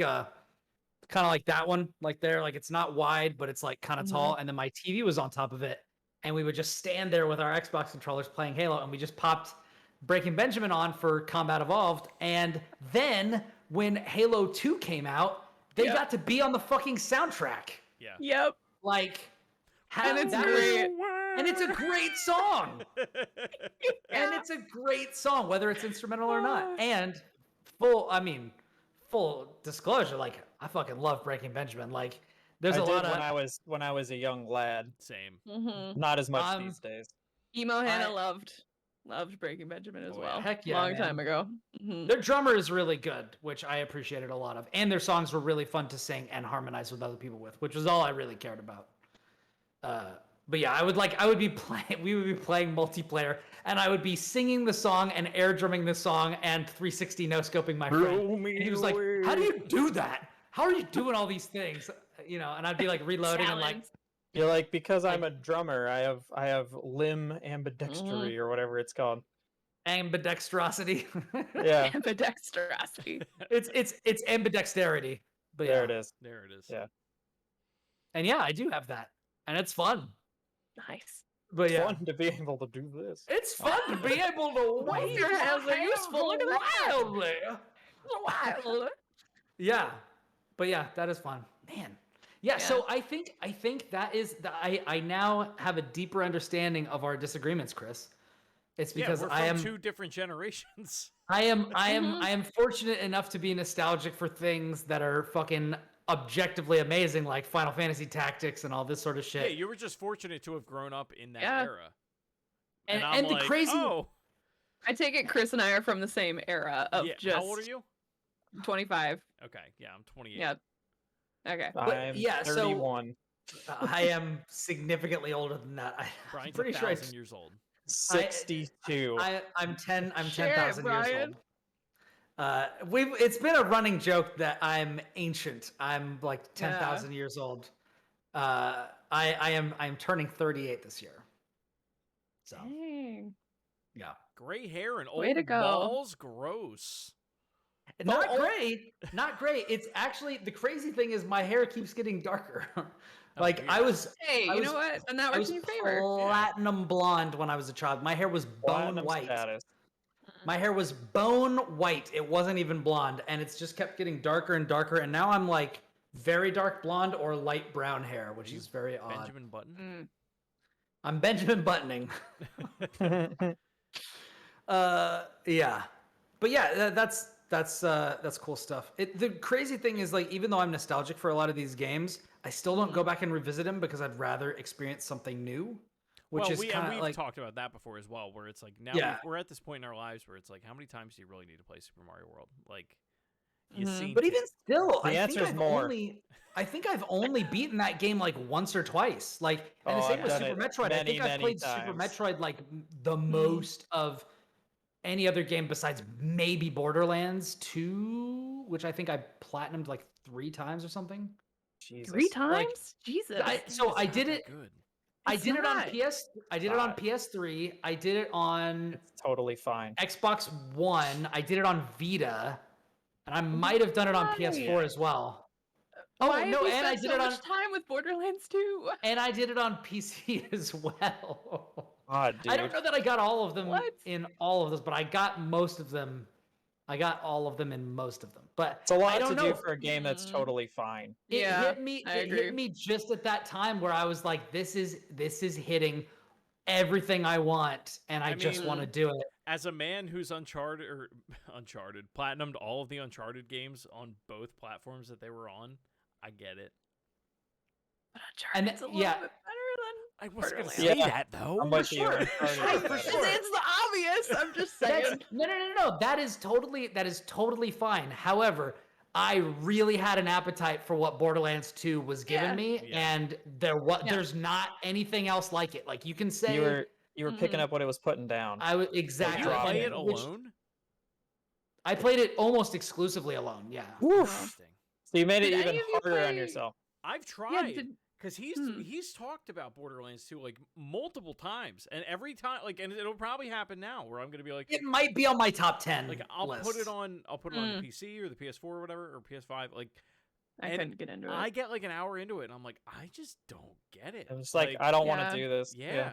that one, like there, like it's not wide, but it's like kind of tall. And then my TV was on top of it, and we would just stand there with our Xbox controllers playing Halo, and we just popped Breaking Benjamin on for Combat Evolved. And then when Halo 2 came out, they got to be on the fucking soundtrack. Yeah. Yep. Like, And it's that great. And it's a great song. And it's a great song, whether it's instrumental or not. And full disclosure, like I fucking love Breaking Benjamin. Like there's a lot of when I was a young lad. Same. Not as much these days. Emo Hannah loved Breaking Benjamin as well. Heck yeah, long time ago. Their drummer is really good, which I appreciated a lot of, and their songs were really fun to sing and harmonize with other people with, which was all I really cared about. But yeah, we would be playing multiplayer, and I would be singing the song and air drumming the song and 360 no scoping my friend. And he was like, "How do you do that? How are you doing all these things?" You know, and I'd be like reloading and like. You're like, because I'm a drummer, I have limb ambidextery or whatever it's called. Ambadexturoxity. Yeah. Ambadexturoxity. It's ambidexterity. But there it is. There it is. Yeah. And yeah, I do have that. And it's fun. Nice. But It's yeah. fun to be able to do this. It's fun to be able to wave your hands are useful. Look at that. wildly. Wild. Yeah. But yeah, that is fun. Man. Yeah, so I think that is I now have a deeper understanding of our disagreements, Chris. It's because we're I am from two different generations. I am fortunate enough to be nostalgic for things that are fucking objectively amazing, like Final Fantasy Tactics and all this sort of shit. Yeah, you were just fortunate to have grown up in that era. And the like, crazy. Oh. I take it Chris and I are from the same era of just. How old are you? 25. Okay, yeah, I'm 28. Yeah. Okay. I'm 31. I am significantly older than that. Brian's I'm pretty 1,000 sure years old. 62. I'm 10,000 years Brian. old. It's been a running joke that I'm ancient. I'm like 10,000 years old. I'm turning 38 this year. So Dang. yeah. Gray hair and Way old to go. balls, gross. Not great. It's actually, the crazy thing is my hair keeps getting darker. Like weird. I was. Hey, you know what? And that works in your favor. Platinum blonde when I was a child. My hair was bone Platinum white. status. My hair was bone white. It wasn't even blonde, and it's just kept getting darker and darker. And now I'm like very dark blonde or light brown hair, which is very odd. Benjamin Button? I'm Benjamin Buttoning. Yeah, but yeah, that's cool stuff. The crazy thing is, like, even though I'm nostalgic for a lot of these games, I still don't go back and revisit them because I'd rather experience something new. Which is kind of like, we've talked about that before as well, where it's like now we're at this point in our lives where it's like, how many times do you really need to play Super Mario World? Like, you've seen. But even still, The answer is more. I think I've only beaten that game like once or twice. Like, and the same with Super Metroid. I think I've played Super Metroid like the most of any other game besides maybe Borderlands 2, which I think I platinumed like 3 times or something. Jesus. 3 times? Like, Jesus. I did it. Good. I did it on PS3. I did it on It's totally fine. Xbox One. I did it on Vita, and I might have done it on PS4 as well. Why have you spent so much time with Borderlands 2? And I did it on PC as well. God, dude. I don't know that I got all of them in all of those, but I got most of them. I got all of them in most of them. But It's a lot I don't to know. do for a game that's totally fine. It hit me. I It agree. hit me just at that time where I was like, "This is hitting everything I want, and I just want to do it." As a man who's Uncharted platinumed all of the Uncharted games on both platforms that they were on, I get it. And It's a little yeah. bit better than I wasn't gonna Borderlands. say that though. I'm with you. sure. Uncharted is For better. sure. It's the obvious. I'm just saying. No. That is totally fine. However, I really had an appetite for what Borderlands 2 was giving me, and there's not anything else like it. Like, you can say you were picking up what it was putting down. I would exactly. Did you play it Which- alone? I played it almost exclusively alone. Yeah. Interesting. So you made Did it any even of you harder on play- yourself. I've tried. did- Because he's talked about Borderlands 2 like multiple times, and every time, like, and it'll probably happen now where I'm gonna be like, It might be on my top 10. like I'll list. put it on the PC or the PS4 or whatever, or PS5, like, I and couldn't get into it. I get like an hour into it, and I'm like, I just don't get it. It was like, I don't want Yeah. to do this. yeah.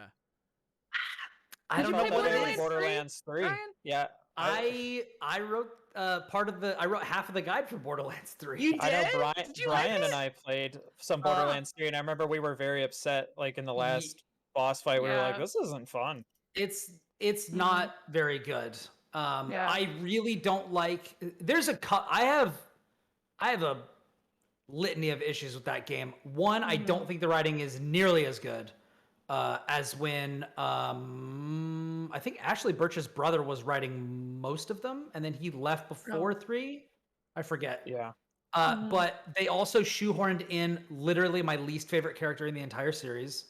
I don't Did know you what play it is. Borderlands 3. Brian? Yeah. I wrote I wrote half of the guide for Borderlands 3. You I know did? Brian, Did you like Brian and it? I played some Borderlands 3, and I remember we were very upset, like in the last boss fight, we were like, Yeah. this isn't fun. It's Mhm. not very good. Yeah. I really don't like. There's a cut. I have a litany of issues with that game. One, I don't think the writing is nearly as good as when I think Ashley Birch's brother was writing most of them, and then he left before 3. I forget. Yeah. But they also shoehorned in literally my least favorite character in the entire series,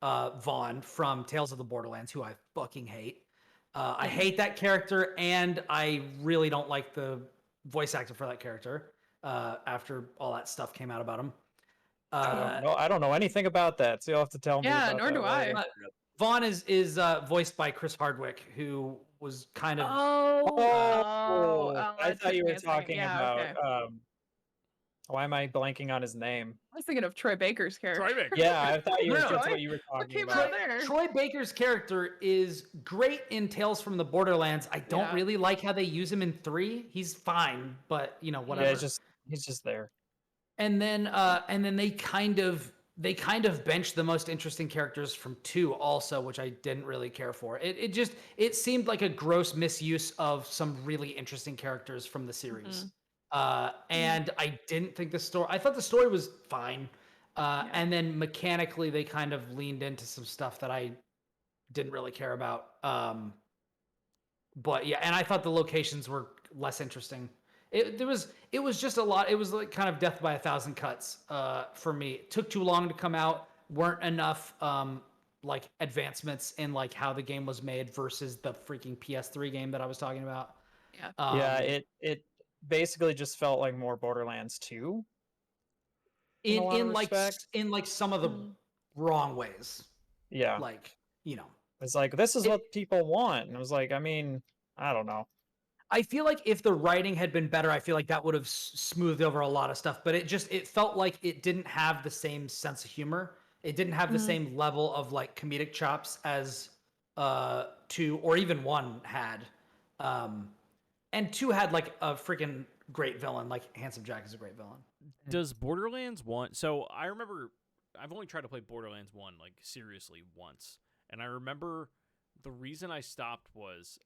Vaughn from Tales of the Borderlands, who I fucking hate. I hate that character, and I really don't like the voice actor for that character after all that stuff came out about him. I don't know anything about that, so you'll have to tell me Yeah, about nor that do I. later. Vaughn is voiced by Chris Hardwick, who was kind of I that thought took you me were a second. talking Yeah, about okay. why am I blanking on his name? I was thinking of Troy Baker's character. Troy Baker. Yeah, I thought you were No, that's Troy? what you were What talking came about. out there? Troy Baker's character is great in Tales from the Borderlands. I don't Yeah. really like how they use him in 3. He's fine, but whatever. Yeah, he's just there. And then they kind of benched the most interesting characters from 2 also, which I didn't really care for. It seemed like a gross misuse of some really interesting characters from the series. And I didn't think I thought the story was fine. And then mechanically they kind of leaned into some stuff that I didn't really care about. But yeah, and I thought the locations were less interesting. It was just a lot. It was like kind of death by a thousand cuts for me. It took too long to come out. Weren't enough like advancements in like how the game was made versus the freaking PS3 game that I was talking about. Yeah. It basically just felt like more Borderlands 2. In like some of the wrong ways. Yeah. Like, It's like this is what people want. And it was like, I mean, I don't know. I feel like if the writing had been better, I feel like that would have smoothed over a lot of stuff. But it felt like it didn't have the same sense of humor. It didn't have the same level of like comedic chops as 2 or even 1 had. And 2 had like a freaking great villain. Like Handsome Jack is a great villain. Does Borderlands 1... So I remember I've only tried to play Borderlands 1 like seriously once. And I remember the reason I stopped was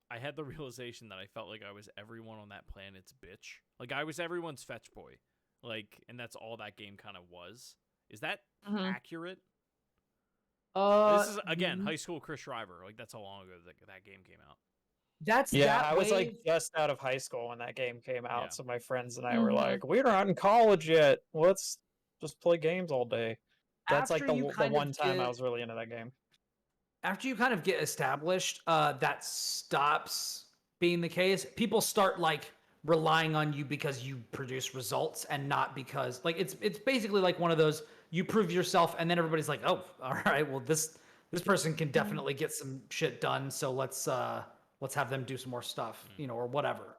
I had the realization that I felt like I was everyone on that planet's bitch. Like I was everyone's fetch boy. Like, and that's all that game kind of was. Is that accurate? This is again high school Chris Shriver. Like that's how long ago that game came out. I was like just out of high school when that game came out. Yeah. So my friends and I were like, we're not in college yet. Let's just play games all day. That's After like the one time I was really into that game. After you kind of get established, that stops being the case. People start like relying on you because you produce results and not because like it's basically like one of those you prove yourself and then everybody's like, oh, all right, well this person can definitely get some shit done, so let's have them do some more stuff, or whatever.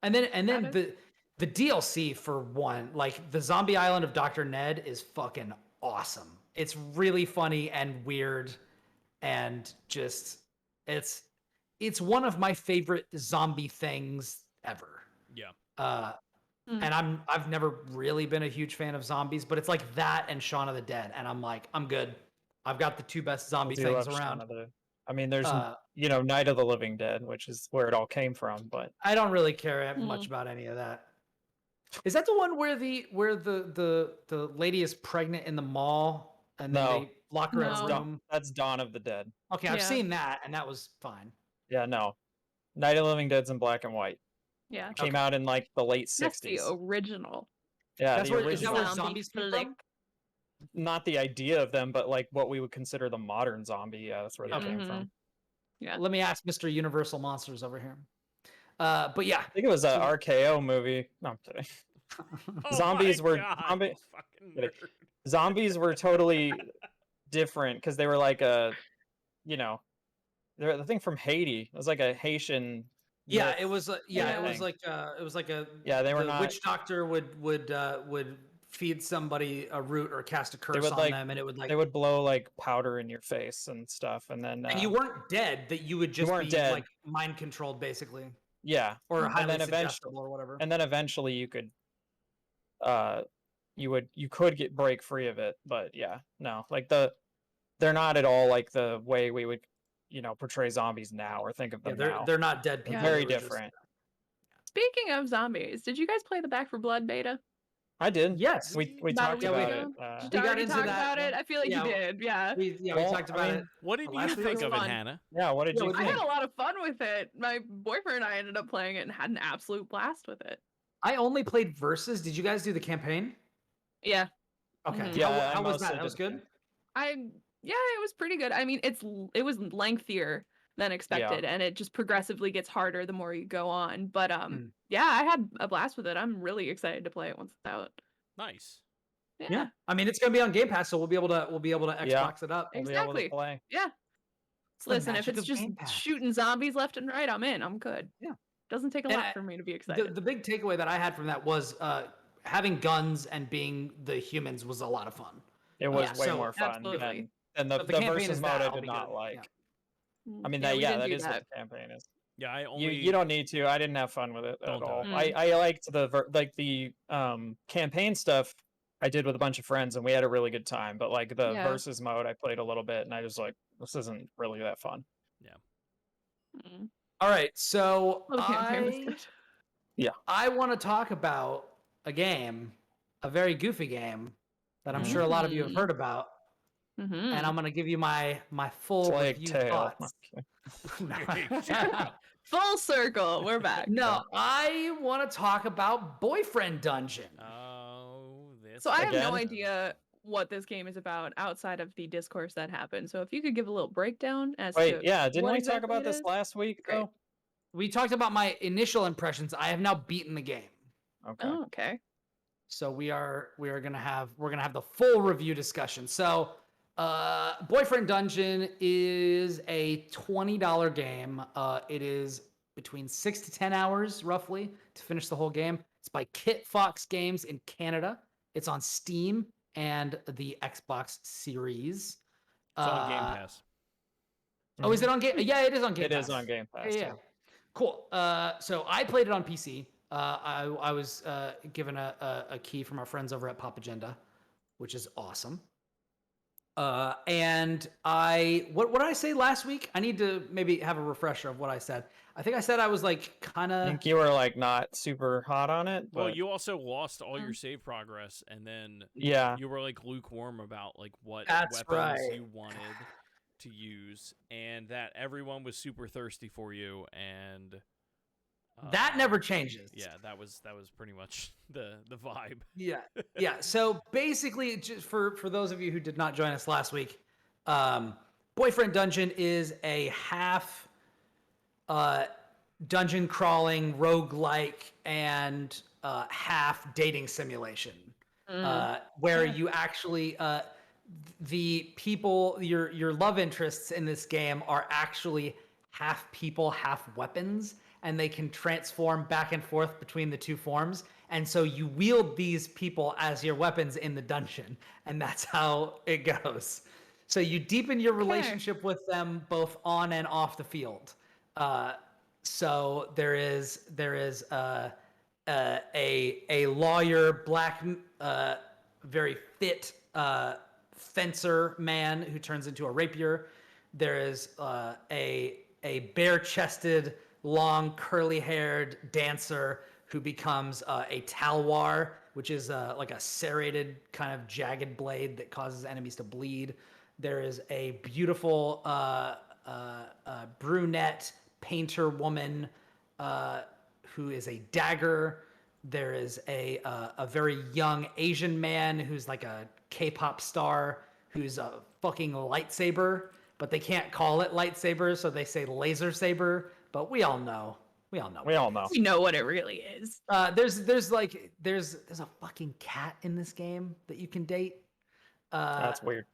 And then the DLC for 1, like the Zombie Island of Dr. Ned is fucking awesome. It's really funny and weird. And just it's one of my favorite zombie things ever. Yeah. And I've never really been a huge fan of zombies, but it's like that and Shaun of the Dead, and I'm like, I'm good. I've got the 2 best zombie things around. I mean, there's Night of the Living Dead, which is where it all came from, but I don't really care much about any of that. Is that the one where the lady is pregnant in the mall and then they lock her in a room? That's Dawn of the Dead. Okay, I've seen that, and that was fine. Yeah, no. Night of the Living Dead's in black and white. Yeah. Came out in like the late 60s. That's the original. Yeah, that's the is that original. where zombies come from? Not the idea of them, but like what we would consider the modern zombie. Yeah, that's where they came from. Yeah. Let me ask Mr. Universal Monsters over here. But yeah. I think it was an RKO movie. No, I'm kidding. Zombies were zombies were totally different because they were like they're the thing from Haiti. It was like a Haitian. Yeah, it was. It was like a. Yeah, they were the not. Witch doctor would feed somebody a root or cast a curse on them, and it would like. They would blow like powder in your face and stuff, and then. And you weren't dead. That you would just be like mind controlled, basically. Yeah. Or highly suggestible or whatever. And then eventually you could. You could break free of it, but yeah, no, like the they're not at all like the way we would, portray zombies now or think of Yeah, them now. they're not dead people. Yeah. Very They were just- different. Speaking of zombies, did you guys play the Back 4 Blood beta? I did. Yes. We About a talked week about ago? it. Did you We got already into talk that, about it? I feel like yeah. you did. Yeah. we Well, talked I about mean, it. What did you Last week think was of it, fun. Hannah? Yeah, what did Yeah, you what I did think? had a lot of fun with it. My boyfriend and I ended up playing it and had an absolute blast with it. I only played versus. Did you guys do the campaign? Yeah. Okay. Mhm. Yeah, How I was that? mostly That was did good. It was pretty good. I mean, it was lengthier than expected, and it just progressively gets harder the more you go on. But yeah, I had a blast with it. I'm really excited to play it once it's out. Nice. Yeah, I mean, it's gonna be on Game Pass, so we'll be able to Yeah. Xbox it up. We'll be able to exactly. play. Yeah. It's the Listen, if magic it's of just Game Pass. shooting zombies left and right, I'm in. I'm good. Yeah. Doesn't take a And lot for me to be excited. The big takeaway that I had from that was having guns and being the humans was a lot of fun. It was Yeah, way so more fun absolutely. than the But the campaign versus is mode that, I I'll did be not good. like. Mm, I mean, yeah, we didn't that do is that. what the campaign is. Yeah, I only You don't need to. I didn't have fun with it Don't at do all. it. I liked the campaign stuff I did with a bunch of friends and we had a really good time. But like the Yeah. versus mode, I played a little bit and I was like, this isn't really that fun. Mm. All right, so Well, the campaign was good. I want to talk about a game, a very goofy game that I'm sure a lot of you have Mm. heard about, Mhm. and I'm going to give you my full Plague review Tale. thoughts. Full circle. We're back. No, I want to talk about Boyfriend Dungeon. Oh, this. So I have no Again? idea what this game is about outside of the discourse that happened. So if you could give a little breakdown as Wait, to yeah, didn't what we talk exactly about it this is? last week Great. though? We talked about my initial impressions. I have now beaten the game. Okay. Oh, okay. So we're gonna have the full review discussion. So Boyfriend Dungeon is a $20 game. It is between 6 to 10 hours roughly to finish the whole game. It's by Kit Fox Games in Canada. It's on Steam and the Xbox Series. It's on Game Pass. Oh, is it on Game? Yeah, it is on Game It Pass. is on Game Pass. Yeah. Cool. So I played it on PC. I was given a key from our friends over at Pop Agenda, which is awesome. And what did I say last week? I need to maybe have a refresher of what I said. I think I said I was like kind I of. think you were like not super hot on it, but Well, you also lost all your save progress, and then yeah, you were like lukewarm about like what That's weapons right. you wanted to use, and that everyone was super thirsty for you, and That never changes. yeah, that was pretty much the vibe. Yeah. So basically, just for those of you who did not join us last week, Boyfriend Dungeon is a half dungeon crawling roguelike and half dating simulation, where you actually the people your love interests in this game are actually half people, half weapons, and they can transform back and forth between the two forms. And so you wield these people as your weapons in the dungeon, and that's how it goes. So you deepen your relationship with them both on and off the field. So there is a lawyer, black, very fit fencer man who turns into a rapier. There is a bare-chested, long, curly-haired dancer who becomes a talwar, which is like a serrated kind of jagged blade that causes enemies to bleed. There is a beautiful brunette painter woman who is a dagger. There is a very young Asian man who's like a K-pop star who's a fucking lightsaber, but they can't call it lightsaber, so they say laser saber. But we all know. We all know. we all know. We know what it really is. There's a fucking cat in this game that you can date. That's weird.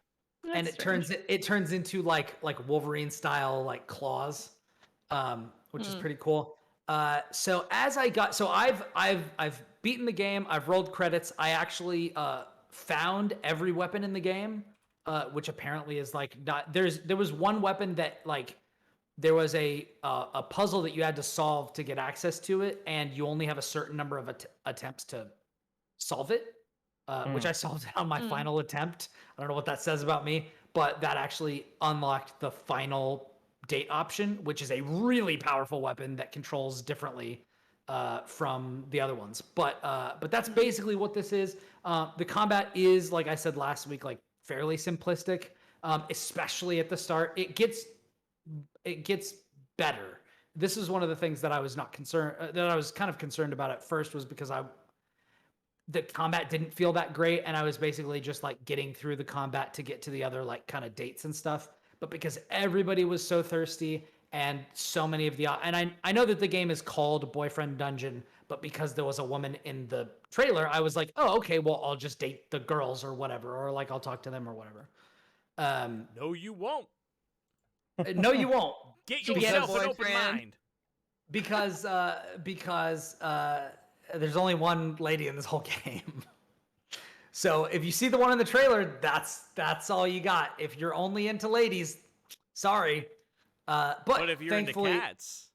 And That's it turns into like Wolverine style like claws, which is pretty cool. So I've beaten the game. I've rolled credits. I actually found every weapon in the game, which apparently is like not. There was one weapon that like there was a puzzle that you had to solve to get access to it, and you only have a certain number of attempts to solve it. Which I solved on my final attempt. I don't know what that says about me, but that actually unlocked the final date option, which is a really powerful weapon that controls differently from the other ones. But that's basically what this is. The combat is, like I said last week, like fairly simplistic, especially at the start. It gets better. This is one of the things that I was not concerned that I was kind of concerned about at first, was because the combat didn't feel that great, and I was basically just like getting through the combat to get to the other like kind of dates and stuff. But because everybody was so thirsty, and so many of and I know that the game is called Boyfriend Dungeon, but because there was a woman in the trailer, I was like, oh, okay, well, I'll just date the girls or whatever, or like I'll talk to them or whatever. No, you won't. No, you won't. Get yourself an open mind. Because there's only one lady in this whole game. So if you see the one in the trailer, that's all you got. If you're only into ladies, sorry. But if you're into cats.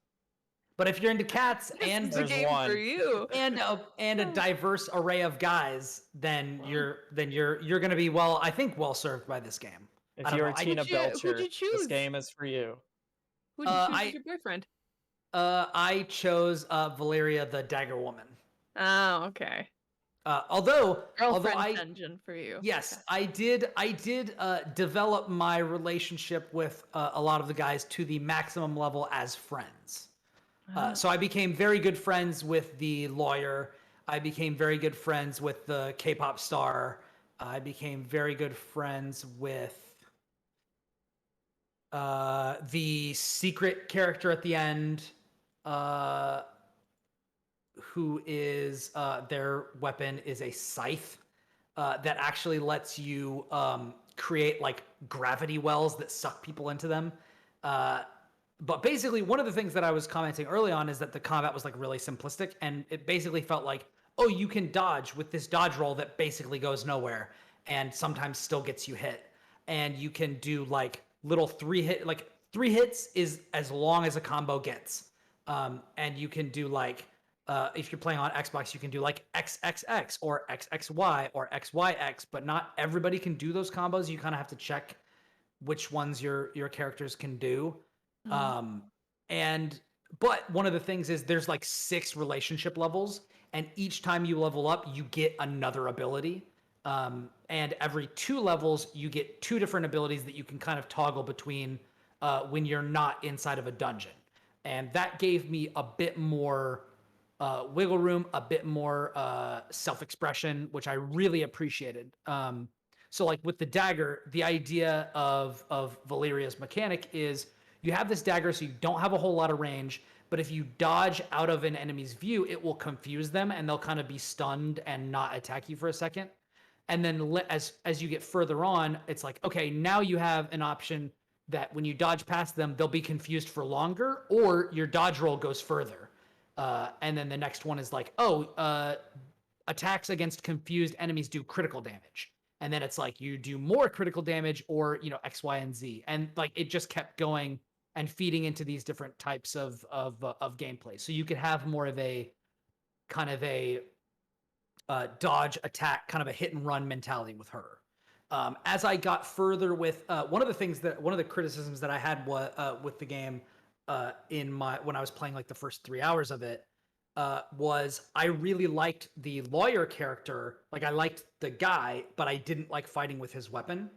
But if you're into cats and there's a game for you. and a diverse array of guys, then you're gonna be well served by this game. If you're a Tina Belcher, this game is for you. Who did you choose as your boyfriend? I chose Valeria the Dagger Woman. Oh, okay. Although dungeon for you. Yes, okay. I did develop my relationship with a lot of the guys to the maximum level as friends. So I became very good friends with the lawyer. I became very good friends with the K-pop star. I became very good friends with the secret character at the end, who is their weapon is a scythe that actually lets you create like gravity wells that suck people into them. But basically, one of the things that I was commenting early on is that the combat was like really simplistic, and it basically felt like, oh, you can dodge with this dodge roll that basically goes nowhere and sometimes still gets you hit. And you can do like little 3 hits is as long as a combo gets. And you can do like, if you're playing on Xbox, you can do like XXX or XXY or XYX, but not everybody can do those combos. You kind of have to check which ones your characters can do. But one of the things is there's like 6 relationship levels, and each time you level up, you get another ability. And every 2 levels, you get 2 different abilities that you can kind of toggle between when you're not inside of a dungeon. And that gave me a bit more wiggle room, a bit more self-expression, which I really appreciated. So like with the dagger, the idea of Valeria's mechanic is you have this dagger, so you don't have a whole lot of range, but if you dodge out of an enemy's view, it will confuse them and they'll kind of be stunned and not attack you for a second. And then as you get further on, it's like, okay, now you have an option that when you dodge past them, they'll be confused for longer, or your dodge roll goes further. And then the next one is like, attacks against confused enemies do critical damage. And then it's like you do more critical damage, or X, Y, and Z. And like it just kept going and feeding into these different types of gameplay. So you could have more of a kind of a dodge attack, kind of a hit and run mentality with her. As I got further with one of the criticisms that I had with the game when I was playing like the first 3 hours of it was I really liked the lawyer character. Like I liked the guy, but I didn't like fighting with his weapon.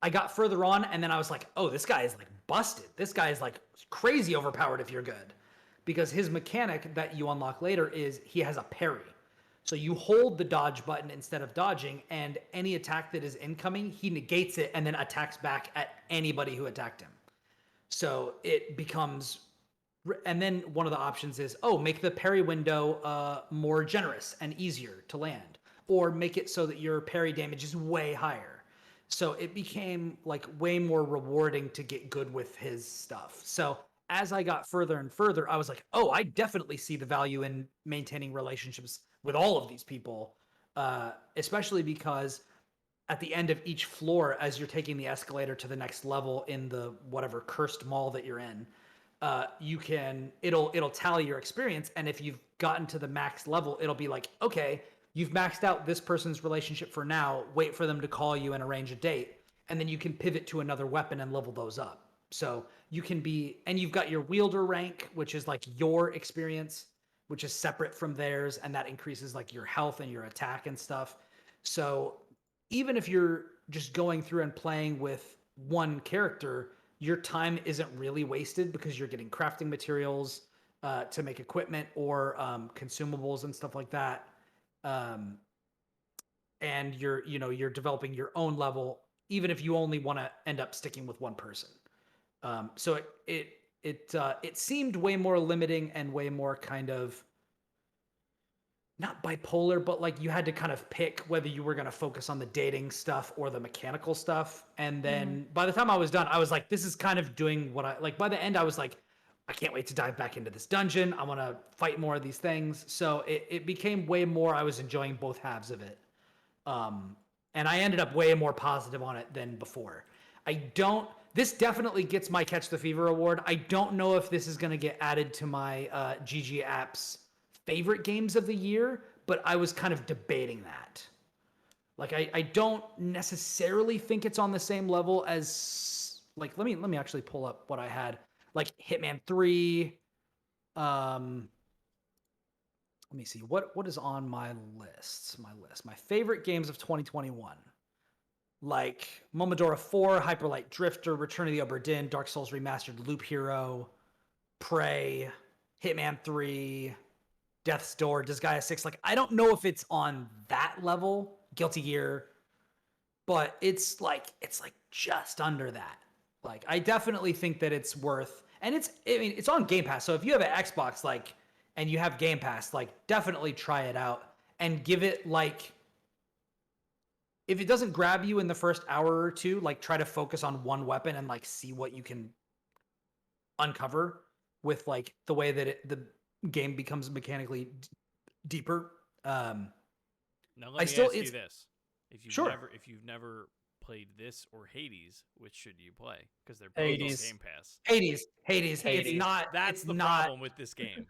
I got further on, and then I was like, oh, this guy is like busted. This guy is like crazy overpowered if you're good. Because his mechanic that you unlock later is he has a parry. So you hold the dodge button instead of dodging, and any attack that is incoming, he negates it and then attacks back at anybody who attacked him. So it becomes... And then one of the options is, make the parry window more generous and easier to land. Or make it so that your parry damage is way higher. So it became like way more rewarding to get good with his stuff. So as I got further and further, I was like, I definitely see the value in maintaining relationships with all of these people, especially because at the end of each floor, as you're taking the escalator to the next level in the whatever cursed mall that you're in, it'll tally your experience. And if you've gotten to the max level, it'll be like, okay, you've maxed out this person's relationship for now, wait for them to call you and arrange a date. and then you can pivot to another weapon and level those up. So you can be, and you've got your wielder rank, which is like your experience, which is separate from theirs, and that increases like your health and your attack and stuff. So even if you're just going through and playing with one character, your time isn't really wasted because you're getting crafting materials to make equipment or consumables and stuff like that. And you're developing your own level, even if you only want to end up sticking with one person. So it seemed way more limiting and way more kind of not bipolar, but like you had to kind of pick whether you were going to focus on the dating stuff or the mechanical stuff. And then by the time I was done, I was like, this is kind of doing what I like. By the end, I was like, I can't wait to dive back into this dungeon. I want to fight more of these things. So it became way more, I was enjoying both halves of it. And I ended up way more positive on it than before. This definitely gets my Catch the Fever award. I don't know if this is going to get added to my GG Apps favorite games of the year, but I was kind of debating that. Like, I don't necessarily think it's on the same level as, like, let me actually pull up what I had. Like Hitman 3. Let me see. What is on my list? My favorite games of 2021. Like Momodora 4, Hyperlight Drifter, Return of the Obra Dinn, Dark Souls Remastered, Loop Hero, Prey, Hitman 3, Death's Door, Disgaea 6. Like, I don't know if it's on that level, Guilty Gear, but it's like just under that. Like, I definitely think that it's worth, and it's on Game Pass. So if you have an Xbox, like, and you have Game Pass, like, definitely try it out and give it, like, if it doesn't grab you in the first hour or two, like, try to focus on one weapon and, like, see what you can uncover with, like, the way that the game becomes mechanically deeper. Now let me ask you this: if you've never played this or Hades, which should you play? Because they're both on Game Pass. Hades. It's not. That's the problem with this game.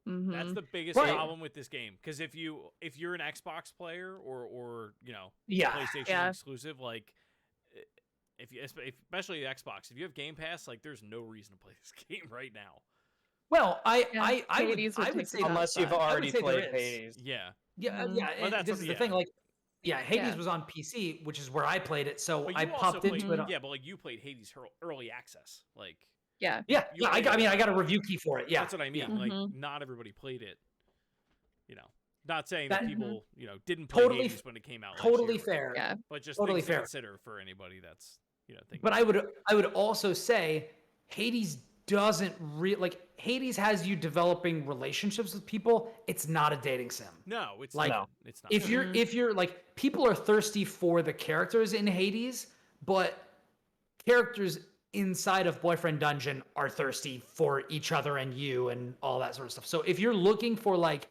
That's the biggest problem with this game. Because if you're an Xbox player or PlayStation exclusive, like especially the Xbox, if you have Game Pass, like there's no reason to play this game right now. Well, I would say unless you've already played Hades. Yeah. Well, this is the thing. Like, Hades was on PC, which is where I played it. So I popped into it. Yeah, but like you played Hades early access, like. Yeah. I got a review key for it. Yeah, that's what I mean. Yeah. Like, not everybody played it. Not saying that people didn't play Hades when it came out. Totally fair. Yeah, but just totally things to fair. consider for anybody that's thinking. But I would also say Hades doesn't Hades has you developing relationships with people. It's not a dating sim. No, it's like not. It's not. If you're like, people are thirsty for the characters in Hades, but characters inside of Boyfriend Dungeon are thirsty for each other and you and all that sort of stuff. So if you're looking for like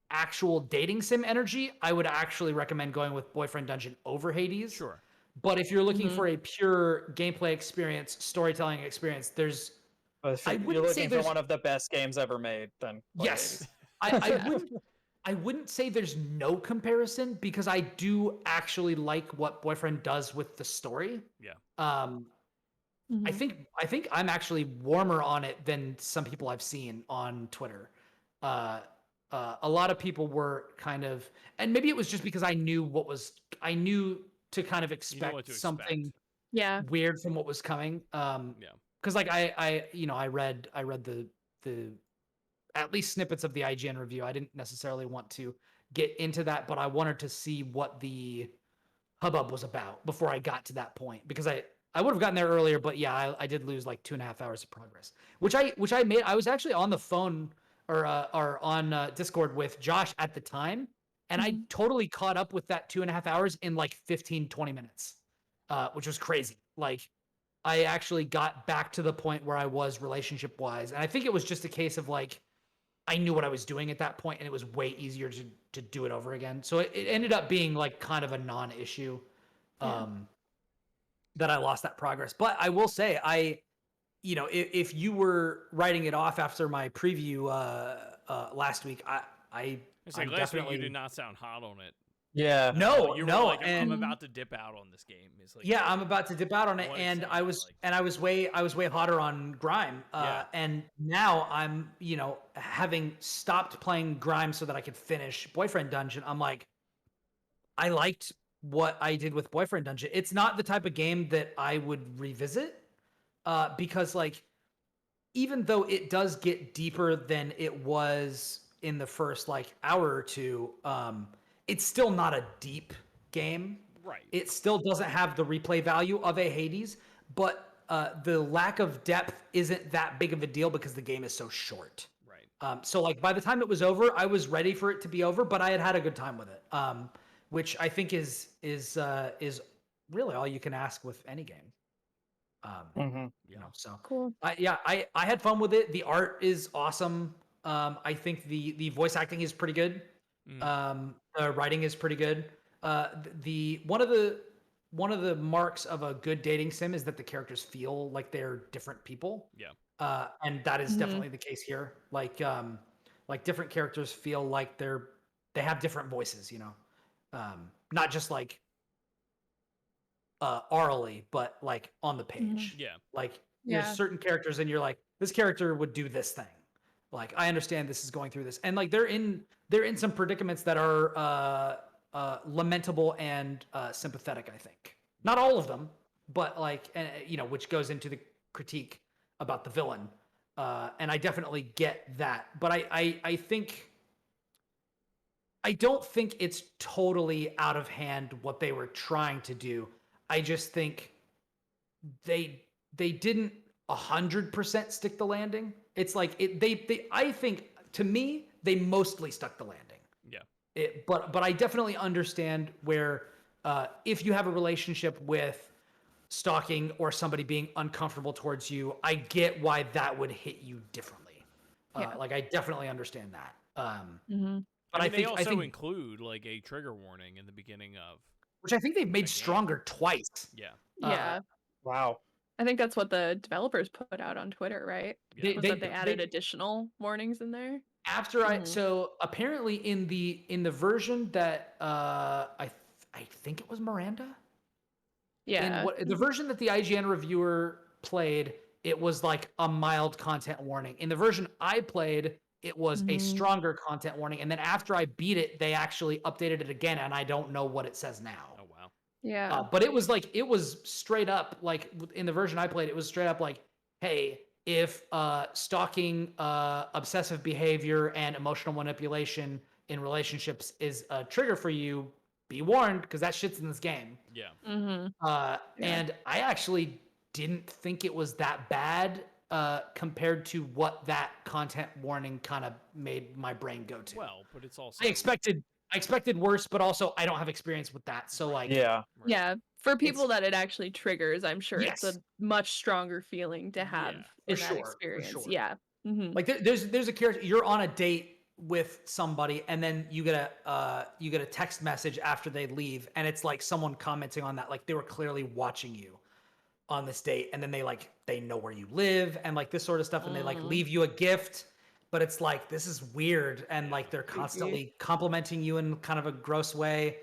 actual dating sim energy, I would actually recommend going with Boyfriend Dungeon over Hades. Sure. But if you're looking for a pure gameplay experience, storytelling experience, there's if you're looking for one of the best games ever made, then yes. I wouldn't say there's no comparison, because I do actually like what Boyfriend does with the story. Yeah. I think I'm actually warmer on it than some people I've seen on Twitter. A lot of people were kind of, and maybe it was just because I knew to kind of expect something weird from what was coming. Because like I read the at least snippets of the IGN review. I didn't necessarily want to get into that, but I wanted to see what the hubbub was about before I got to that point, because I would have gotten there earlier, but yeah, I did lose like 2.5 hours of progress, which I made. I was actually on the phone or on Discord with Josh at the time, and I totally caught up with that 2.5 hours in like 15-20 minutes, which was crazy. Like, I actually got back to the point where I was relationship wise, and I think it was just a case of like, I knew what I was doing at that point, and it was way easier to do it over again. So it ended up being like kind of a non-issue. That I lost that progress. But I will say, if you were writing it off after my preview last week, last week you did not sound hot on it. Yeah. No, you were no, like, I'm and about to dip out on this game. It's like, yeah, I'm about to dip out on it, What and exciting, I was way hotter on Grime, Yeah. and now I'm having stopped playing Grime so that I could finish Boyfriend Dungeon. I'm like, I liked what I did with Boyfriend Dungeon. It's not the type of game that I would revisit, because like even though it does get deeper than it was in the first like hour or two, it's still not a deep game. Right. It still doesn't have the replay value of a Hades, but the lack of depth isn't that big of a deal because the game is so short. Right. So like by the time it was over, I was ready for it to be over, but I had a good time with it, which I think is really all you can ask with any game. So Cool. I had fun with it. The art is awesome. I think the voice acting is pretty good. The writing is pretty good. The one of the marks of a good dating sim is that the characters feel like they're different people. Yeah. And that is definitely the case here. Like different characters feel like they have different voices, not just like orally, but like on the page. Yeah. Like Yeah. there's certain characters and you're like, this character would do this thing. Like I understand this is going through this. And like they're in some predicaments that are lamentable and sympathetic, I think. Not all of them, but like which goes into the critique about the villain. And I definitely get that. But I think I don't think it's totally out of hand what they were trying to do. I just think they didn't 100% stick the landing. It's like they I think to me they mostly stuck the landing. Yeah. But I definitely understand where if you have a relationship with stalking or somebody being uncomfortable towards you, I get why that would hit you differently. Yeah. Like I definitely understand that. But I mean, I they also think include like a trigger warning in the beginning of, which I think they've made stronger twice. Yeah. Yeah. Wow. I think that's what the developers put out on Twitter, right? Yeah. Was that they added additional warnings in there? After so apparently in the version that I think it was Miranda. Yeah. In the version that the IGN reviewer played, it was like a mild content warning. In the version I played, it was a stronger content warning. And then after I beat it, they actually updated it again, and I don't know what it says now. Oh wow. Yeah. But it was straight up like in the version I played, it was straight up like, hey, if stalking, obsessive behavior, and emotional manipulation in relationships is a trigger for you, be warned because that shit's in this game. Yeah. And I actually didn't think it was that bad compared to what that content warning kind of made my brain go to. Well, but it's also I expected worse, but also I don't have experience with that. So like, Yeah. Right. Yeah. For people that it actually triggers, I'm sure it's Yes. a much stronger feeling to have for in that sure, for experience. sure. Yeah. like there's a character, you're on a date with somebody and then you get a text message after they leave and it's like someone commenting on that, like they were clearly watching you on this date, and then they know where you live and like this sort of stuff, and they like leave you a gift, but it's like this is weird, and like they're constantly complimenting you in kind of a gross way,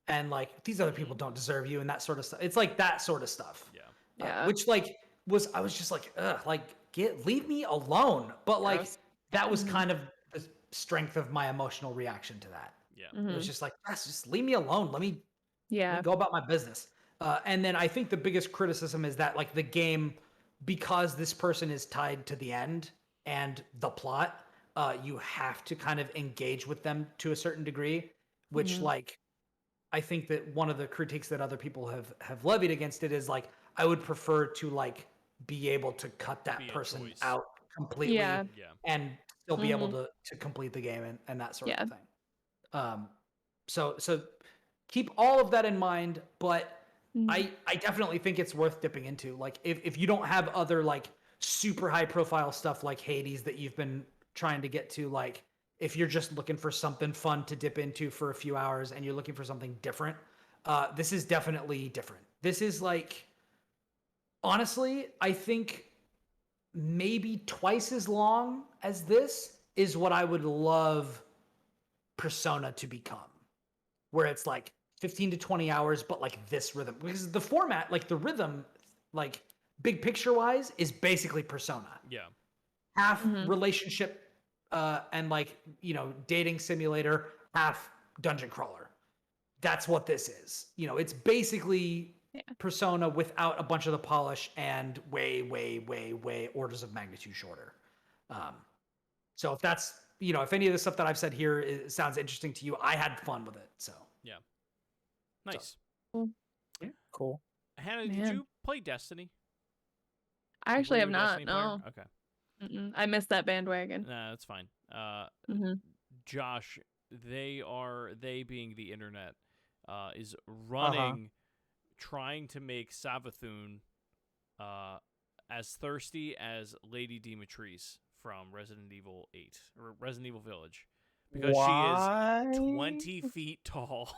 and like these other people don't deserve you and that sort of stuff. It's like that sort of stuff. Yeah. Which like I was just like, ugh, like leave me alone. But like Gross. that was kind of the strength of my emotional reaction to that. Yeah. It was just like, yes, just leave me alone. Let me Yeah. go about my business. And then I think the biggest criticism is that like the game, because this person is tied to the end and the plot, you have to kind of engage with them to a certain degree, which like I think that one of the critiques that other people have levied against it is like, I would prefer to like be able to cut that person out completely and still be able to complete the game and that sort of thing. So keep all of that in mind, but I definitely think it's worth dipping into. Like if you don't have other like super high profile stuff like Hades that you've been trying to get to, like if you're just looking for something fun to dip into for a few hours and you're looking for something different, this is definitely different. This is like, honestly, I think maybe twice as long as this is what I would love Persona to become. where it's like 15 to 20 hours, but like this rhythm. Because the format, like the rhythm, like big picture wise, is basically Persona. Yeah. Half relationship and like, you know, dating simulator, half dungeon crawler. That's what this is. You know, it's basically Persona without a bunch of the polish and way orders of magnitude shorter. So if that's, you know, if any of the stuff that I've said here sounds interesting to you, I had fun with it. So Yeah. Nice. Cool. Yeah, cool. Hannah, did you play Destiny? I actually Were have you a not. Destiny player? No. Okay. I missed that bandwagon. Nah, that's fine. Mm-hmm. Josh, they being the internet, is running, trying to make Savathun as thirsty as Lady Dimitrescu from Resident Evil 8 or Resident Evil Village, because she is 20 feet tall.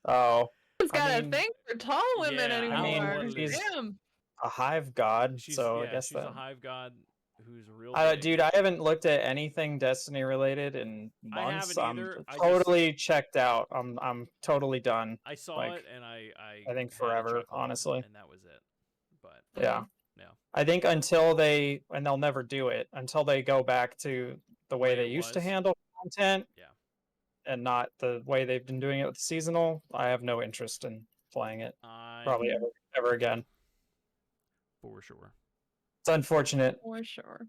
Oh, Who's got a thing for tall women Yeah, anymore? I mean, she's Damn. a hive god, She's so I guess she's that. a hive god who's real big. Dude, I haven't looked at anything Destiny related in I months. haven't I'm either. totally checked out. I'm totally done. I saw like, it and I think had a forever, chuckle, honestly. and that was it. But Yeah. yeah. I think until they, and they'll never do it, until they go back to the way they used to handle content. Yeah. And not the way they've been doing it with the seasonal, I have no interest in playing it. Probably ever again. For sure. It's unfortunate. For sure.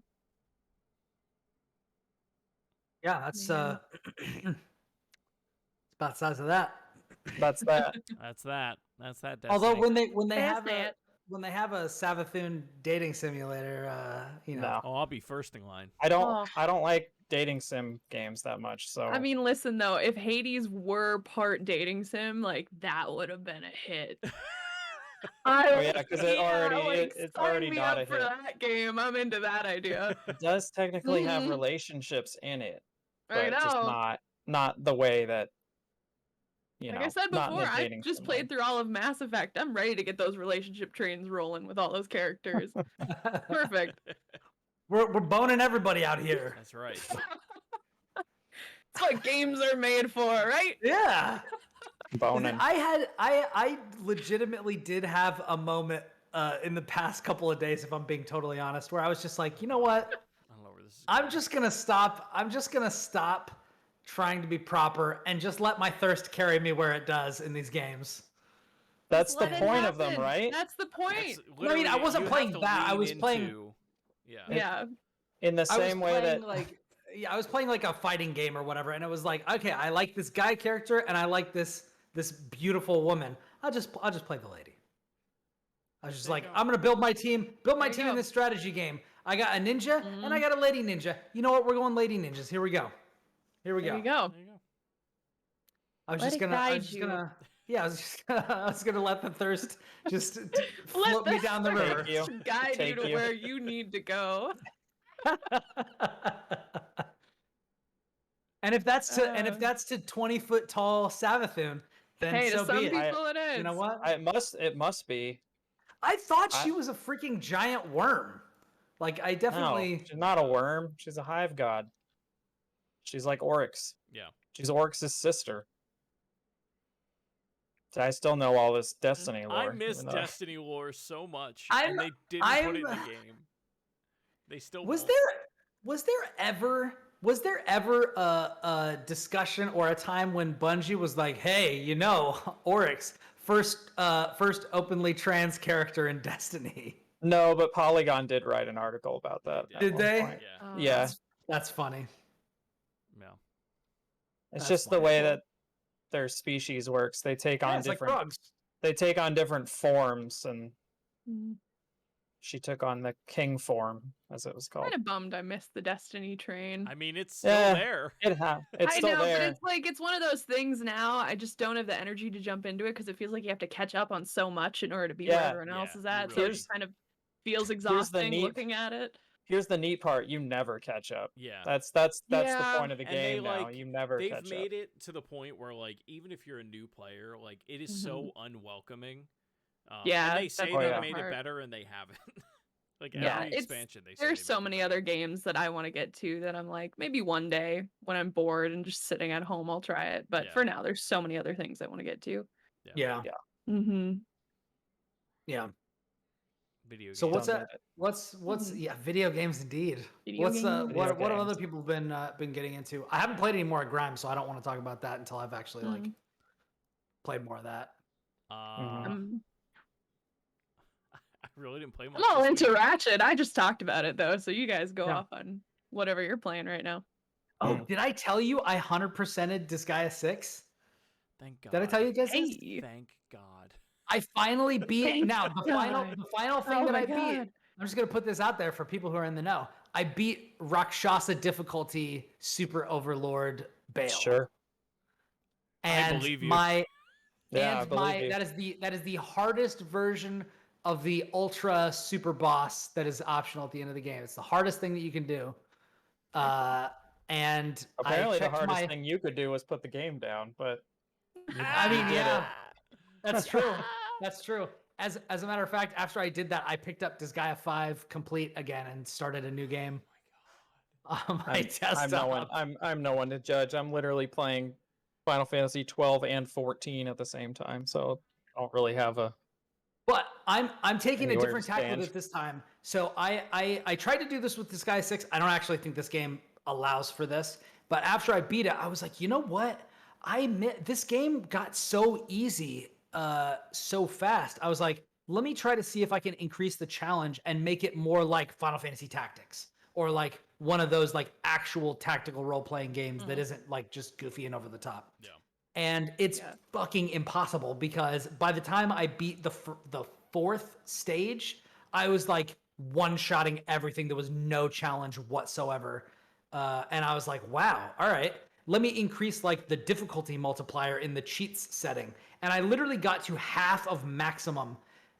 Yeah, that's it's about the size of that. That's that. That's that. Destiny. Although when they have a Savathun dating simulator, you know. No. Oh, I'll be first in line. I don't like dating sim games that much. So I mean, listen though, if Hades were part dating sim, like that would have been a hit. because it's already me not up a for hit. that game. I'm into that idea. It does technically have relationships in it, I but just know. not the way that like I said not in before, the I dating just sim played through all of Mass Effect. I'm ready to get those relationship trains rolling with all those characters. Perfect. We're boning everybody out here. That's right. That's what games are made for, right? Yeah. Boning. I legitimately did have a moment in the past couple of days, if I'm being totally honest, where I was just like, you know what? I don't know where this is I'm just gonna stop trying to be proper and just let my thirst carry me where it does in these games. That's Just the let it point of them, happen. right? That's the point. I mean, I wasn't playing that. I was playing. Yeah. In the same way that I was playing like a fighting game or whatever, and it was like, okay, I like this guy character and I like this beautiful woman. I'll just play the lady. I was just like, I'm gonna build my team in this strategy game. I got a ninja and I got a lady ninja. You know what? We're going lady ninjas. Here we go. There you go. I was just gonna let the thirst just float me down the river. Guide you to where you need to go. And if that's to 20-foot tall Savathun, then so be it. It is. You know what? It must be. I thought she was a freaking giant worm. Like I definitely. No, she's not a worm. She's a hive god. She's like Oryx. Yeah. She's Oryx's sister. I still know all this Destiny lore. I miss Destiny lore so much, and they didn't put it in the game. They still was there ever a discussion or a time when Bungie was like, "Hey, you know, Oryx, first openly trans character in Destiny." No, but Polygon did write an article about that. Did they? Point. Yeah. That's funny. Yeah. It's just the way that their species works. They take on different like they take on different forms, and she took on the king form, as it was called. Kind of bummed I missed the Destiny train. I mean, it's still there. It's still there. But it's one of those things now. I just don't have the energy to jump into it because it feels like you have to catch up on so much in order to be where everyone else is at. So it just kind of feels exhausting looking at it. Here's the neat part: you never catch up. Yeah, that's the point of the game now. You never catch up. They've made it to the point where, like, even if you're a new player, like, it is so unwelcoming. And they say they've made it better, and they haven't. Like Yeah, every expansion, they say there's they so make it many better. other games that I want to get to that I'm like, maybe one day when I'm bored and just sitting at home, I'll try it. But Yeah. for now, there's so many other things I want to get to. Yeah. Mm-hmm. Yeah. Video games. So what's Don't that? need it. What's yeah, video games indeed. Video What's games. what Video have other games. people been getting into? I haven't played any more of Grimes, so I don't want to talk about that until I've actually like played more of that. I'm I really didn't play much. all this into week. Ratchet. I just talked about it though, so you guys go Yeah. off on whatever you're playing right now. Oh, did I tell you I 100%ed Disgaea 6? Thank God. Did I tell you guys this? Hey, Thank God. I finally beat Thank now the final thing Oh that my I beat. God. I'm just gonna put this out there for people who are in the know. I beat Rakshasa difficulty Super Overlord Bale. Sure. And I believe you. Yeah, I and believe you. that is the hardest version of the ultra super boss that is optional at the end of the game. It's the hardest thing that you can do. And Apparently, I the checked hardest my. thing you could do was put the game down, but I mean, did yeah, it. that's true. That's true. As a matter of fact, after I did that, I picked up Disgaea 5 complete again and started a new game. On my desktop. I'm no one to judge. I'm literally playing Final Fantasy 12 and 14 at the same time, so I don't really have a. But I'm taking a Anywhere different to tack with stand. it this time. So I tried to do this with Disgaea 6. I don't actually think this game allows for this. But after I beat it, I was like, you know what? I admit this game got so easy so fast. I was like, let me try to see if I can increase the challenge and make it more like Final Fantasy Tactics or like one of those like actual tactical role-playing games that isn't like just goofy and over the top. Yeah. And it's fucking impossible because by the time I beat the fourth stage, I was like one-shotting everything. There was no challenge whatsoever. And I was like, wow, all right. Let me increase like the difficulty multiplier in the cheats setting. And I literally got to half of maximum.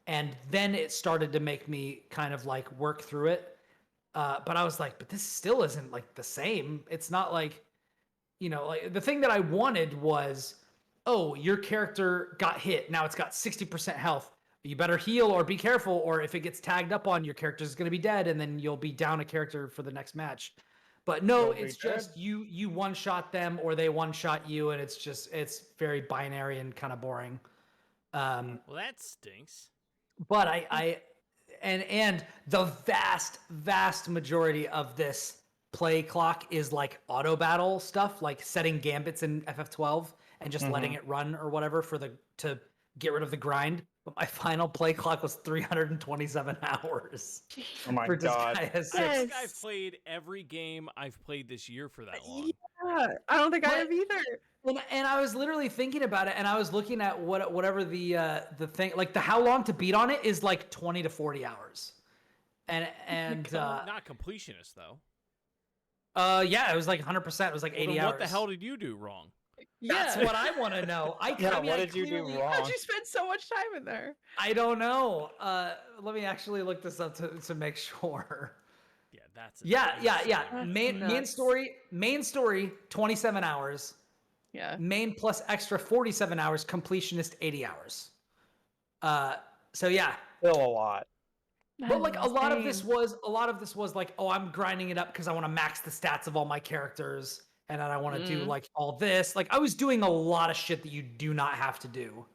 And then it started to make me kind of like work through it. But I was like, but this still isn't like the same. It's not like, you know, like the thing that I wanted was, oh, your character got hit. Now it's got 60% health. You better heal or be careful, or if it gets tagged up on, your character's going to be dead, and then you'll be down a character for the next match. But no, They'll be it's just you one-shot them or they one-shot you, and it's very binary and kind of boring. Well, that stinks. But and the vast majority of this play clock is like auto battle stuff, like setting gambits in FF12 and just letting it run or whatever to get rid of the grind. But my final play clock was 327 hours. Oh my for God. Disgaea 6. I think I've played every game I've played this year for that long. Yeah, I don't think I have either. And I was literally thinking about it, and I was looking at whatever the thing, like the how long to beat on it is like 20 to 40 hours. And Not completionist though. yeah, it was like 100%. It was like 80 Well, then hours. what the hell did you do wrong? That's what I want to know. I mean, what I did you do clearly- wrong? How'd you spend so much time in there? I don't know. Let me actually look this up to make sure. Yeah, that's Yeah. That's Main nuts. story 27 hours. Yeah. Main plus extra 47 hours. Completionist 80 hours. So yeah. Still a lot. But like a lot of this was like, oh, I'm grinding it up because I want to max the stats of all my characters, and then I want to do like all this. Like I was doing a lot of shit that you do not have to do.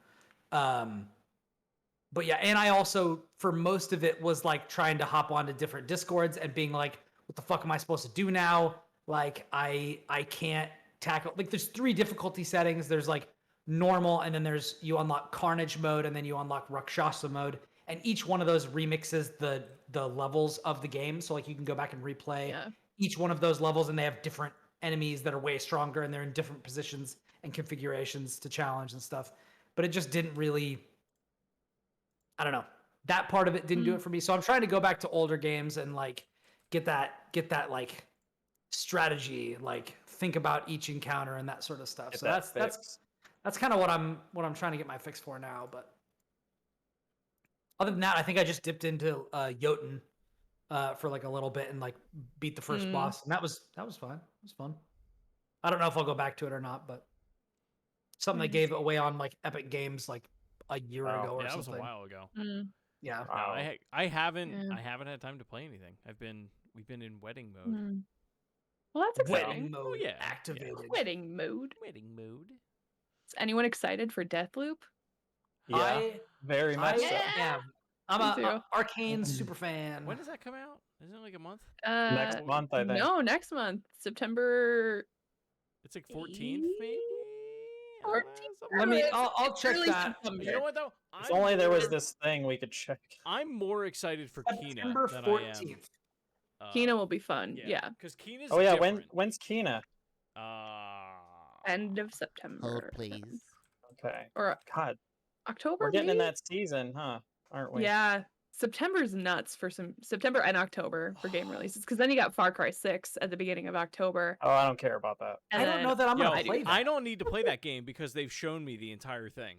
But yeah, and I also for most of it was like trying to hop onto different Discords and being like, what the fuck am I supposed to do now? Like I can't tackle, like there's 3 difficulty settings. There's like normal, and then there's you unlock Carnage mode, and then you unlock Rakshasa mode. And each one of those remixes the levels of the game. So like you can go back and replay each one of those levels, and they have different enemies that are way stronger, and they're in different positions and configurations to challenge and stuff. But it just didn't really, I don't know. That part of it didn't do it for me. So I'm trying to go back to older games and like get that like strategy, like think about each encounter and that sort of stuff. Get So that that's kind of what I'm trying to get my fix for now. But other than that, I think I just dipped into Jotun for like a little bit and like beat the first boss, and that was fine. It was fun. I don't know if I'll go back to it or not, but something they gave away on like Epic Games like a year ago or Yeah, that was something. a while ago. Yeah. No, I haven't Yeah. I haven't had time to play anything. We've been in wedding mode. Mm. Well, that's exciting. Wedding mode Oh, yeah. activated. Wedding mode. Wedding mode. Is anyone excited for Deathloop? Yeah, very much so. Yeah. I'm Me a too. Arcane super fan. When does that come out? Isn't it like a month? Next month, I think. No, next month, September. It's like 14th, maybe. I don't know, 14th? something Let like me. that. I'll check Early that. September. You know what though? If only there was this thing we could check. I'm more excited for Kena September than 14th. I am. Kena will be fun. Yeah. Because Kena's Oh yeah, different. when's Kena? End of September. Hold, please. Okay. Or God, October. we're getting in maybe? that season, huh? Aren't we? Yeah. September's nuts for September and October for game releases, because then you got Far Cry 6 at the beginning of October. Oh, I don't care about that. And I don't know that I'm Yo, gonna play that. I don't need to play that game because they've shown me the entire thing.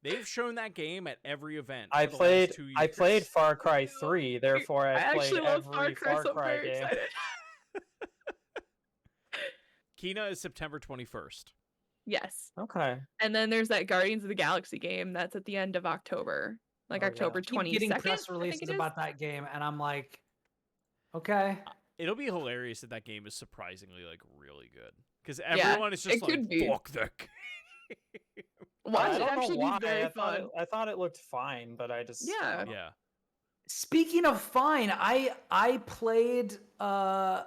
They've shown that game at every event. I for the last played 2 years. I played Far Cry 3, therefore I played actually love every Far so I'm Cry very game. excited. Kena is September 21st. Yes. Okay. And then there's that Guardians of the Galaxy game that's at the end of October. Like Oh, yeah. October Keep 22nd. getting press I think releases it is. about that game, and I'm like, okay. It'll be hilarious that game is surprisingly like really good because Yeah, everyone is just it like, could be. fuck that game. Watch I it don't know actually why. be very I thought fun. I thought it looked fine, but I just Yeah. I don't know. Yeah. Speaking of fine, I played the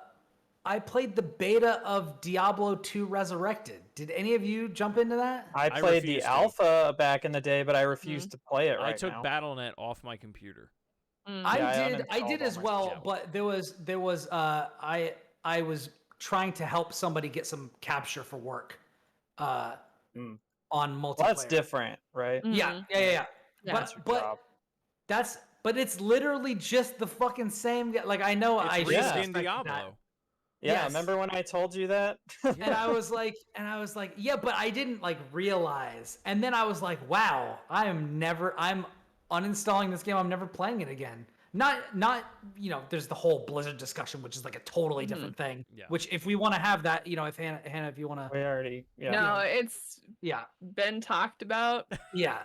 beta of Diablo 2 Resurrected. Did any of you jump into that? I played the refused to. alpha back in the day, but I refused to play it right I took now. BattleNet off my computer. Mm. Yeah, I I did uninstalled as all my well, stuff. but there was I was trying to help somebody get some capture for work on multiplayer. Well, that's different, right? Yeah, Mhm. yeah. Yeah. That's your job. But it's literally just the fucking same. Like I know It's I reskin should expect that. Diablo. Yeah, Yes. remember when I told you that? And I was like, yeah, but I didn't like realize. And then I was like, wow, I'm uninstalling this game. I'm never playing it again. Not, there's the whole Blizzard discussion, which is like a totally different thing. Yeah. Which if we want to have that, if Hannah, if you want to, We already, yeah. No, it's yeah, been talked about. yeah.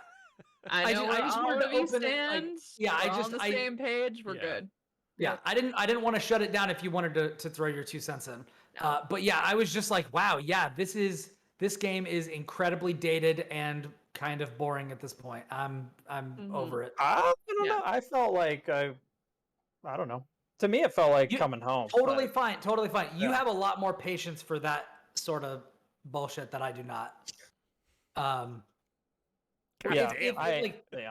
I know I where just all wanted of to you open it, like, stand. yeah, We're all on the same page. We're Yeah. good. Yeah, I didn't want to shut it down if you wanted to throw your 2 cents in. No. But yeah, I was just like, wow, yeah, this game is incredibly dated and kind of boring at this point. I'm over it. I don't Yeah. know. I felt like I don't know. To me, it felt like You- coming home. Totally but- fine, totally fine. You Yeah. have a lot more patience for that sort of bullshit that I do not. Yeah,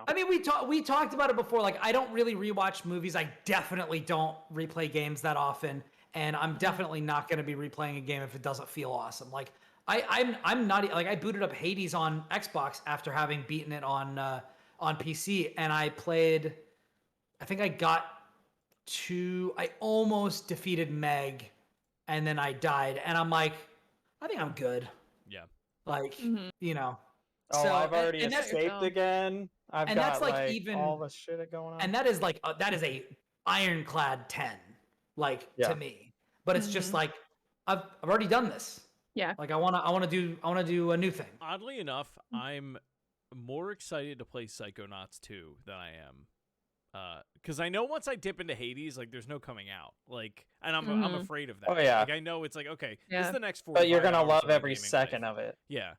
I mean, we talked about it before. Like, I don't really rewatch movies. I definitely don't replay games that often, and I'm definitely not going to be replaying a game if it doesn't feel awesome. Like, I'm not like I booted up Hades on Xbox after having beaten it on PC, and I played. I think I got I almost defeated Meg, and then I died, and I'm like, I think I'm good. Yeah. Like, Mhm. Oh, So, I've already and that- escaped again. I've and got that's, like, even- all the shit going on. and that is like that is a ironclad 10, like Yeah. to me. But it's just Mhm. like I've already done this. Yeah. Like I wanna do a new thing. Oddly enough, I'm more excited to play Psychonauts 2 than I am. Because I know once I dip into Hades, like there's no coming out. Like, and I'm Mhm. afraid of that. Oh, yeah. Like I know it's like okay, this Yeah. is the next 4. But you're gonna love every second of it. Yeah.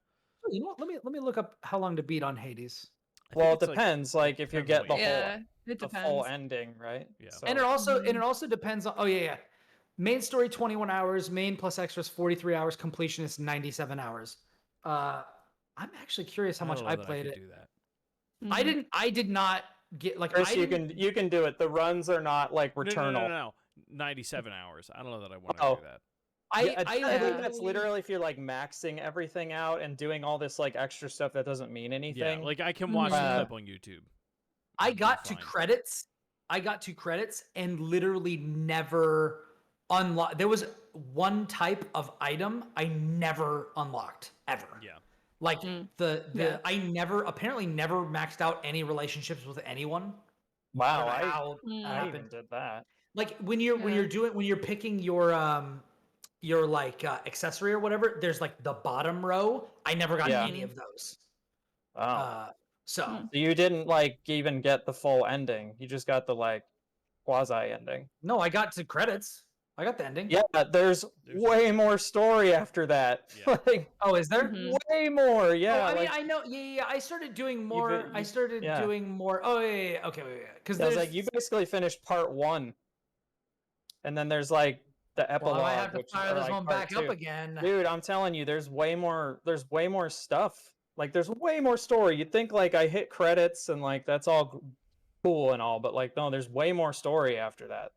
You know what? Let me look up how long to beat on Hades. I think Well, it it's, like, depends. Like if you depends get the what Yeah, you- it the depends. full ending, right? Yeah. And it also depends on main story 21 hours, main plus extras 43 hours, completion is 97 hours. I'm actually curious how I much don't know I that played could it. do that. Mhm. I did not get like Chris, I you didn't- can do it. The runs are not like No, returnal. No. 97 hours. I don't know that I want to Oh. do that. I think that's literally- literally if you're like maxing everything out and doing all this like extra stuff that doesn't mean Yeah, anything. like I can watch the Mhm. clip on YouTube. I and be got to fine. credits. I got to credits and literally never unlocked. There was one type of item I never unlocked ever. Yeah. Like Yeah. I apparently never maxed out any relationships with anyone. Wow, I I, don't know how Mm. that I even happened. did that. Like when you're picking your like accessory or whatever, there's like the bottom row. I never got Yeah. any of those. Oh, So you didn't like even get the full ending. You just got the like quasi ending. no, I got to credits. I got the ending. Yeah, there's way more story after that. Yeah. Like, Oh, is there? way more. Yeah. Oh, I mean, like, I know. Yeah. I started doing more. I you- started yeah. doing more. Oh, yeah. Okay, wait. Because I was there's like, you basically finished part 1, and then there's like the epilogue. Well, I have to which fire are, this like, one part back up 2. again. Dude, I'm telling you, there's way more. There's way more stuff. Like, there's way more story. You'd think like I hit credits and like that's all cool and all, but like no, there's way more story after that.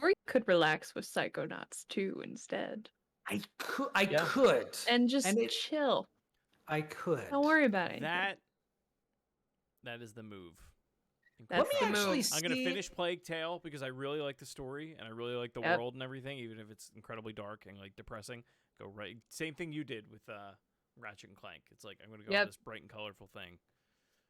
Or you could relax with Psychonauts 2 instead. I could. And just And chill. I could. Don't worry about it. That is the move. That's Let me the actually move. I'm gonna see- finish Plague Tale because I really like the story and I really like the Yep. world and everything, even if it's incredibly dark and like depressing. Go right, same thing you did with Ratchet and Clank. It's like I'm gonna go Yep. on this bright and colorful thing.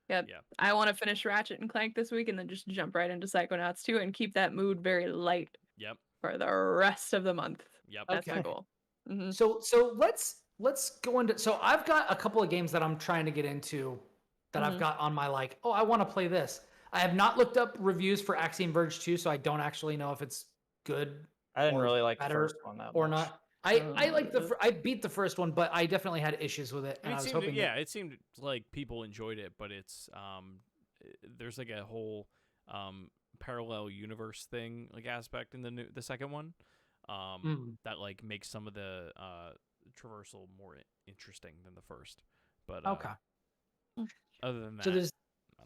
Yep. Yeah. I want to finish Ratchet and Clank this week and then just jump right into Psychonauts 2 and keep that mood very light Yep. for the rest of the month. Yep. That's my Okay. goal. Mhm. So let's go into. So I've got a couple of games that I'm trying to get into that I've got on my like. Oh, I want to play this. I have not looked up reviews for Axiom Verge 2, so I don't actually know if it's good I didn't or really like the better first one that or much. not. I like I beat the first one, but I definitely had issues with it, and I was hoping. It seemed like people enjoyed it, but it's there's like a whole parallel universe thing like aspect in the second one that like makes some of the traversal more interesting than the first. But Okay. other than that, So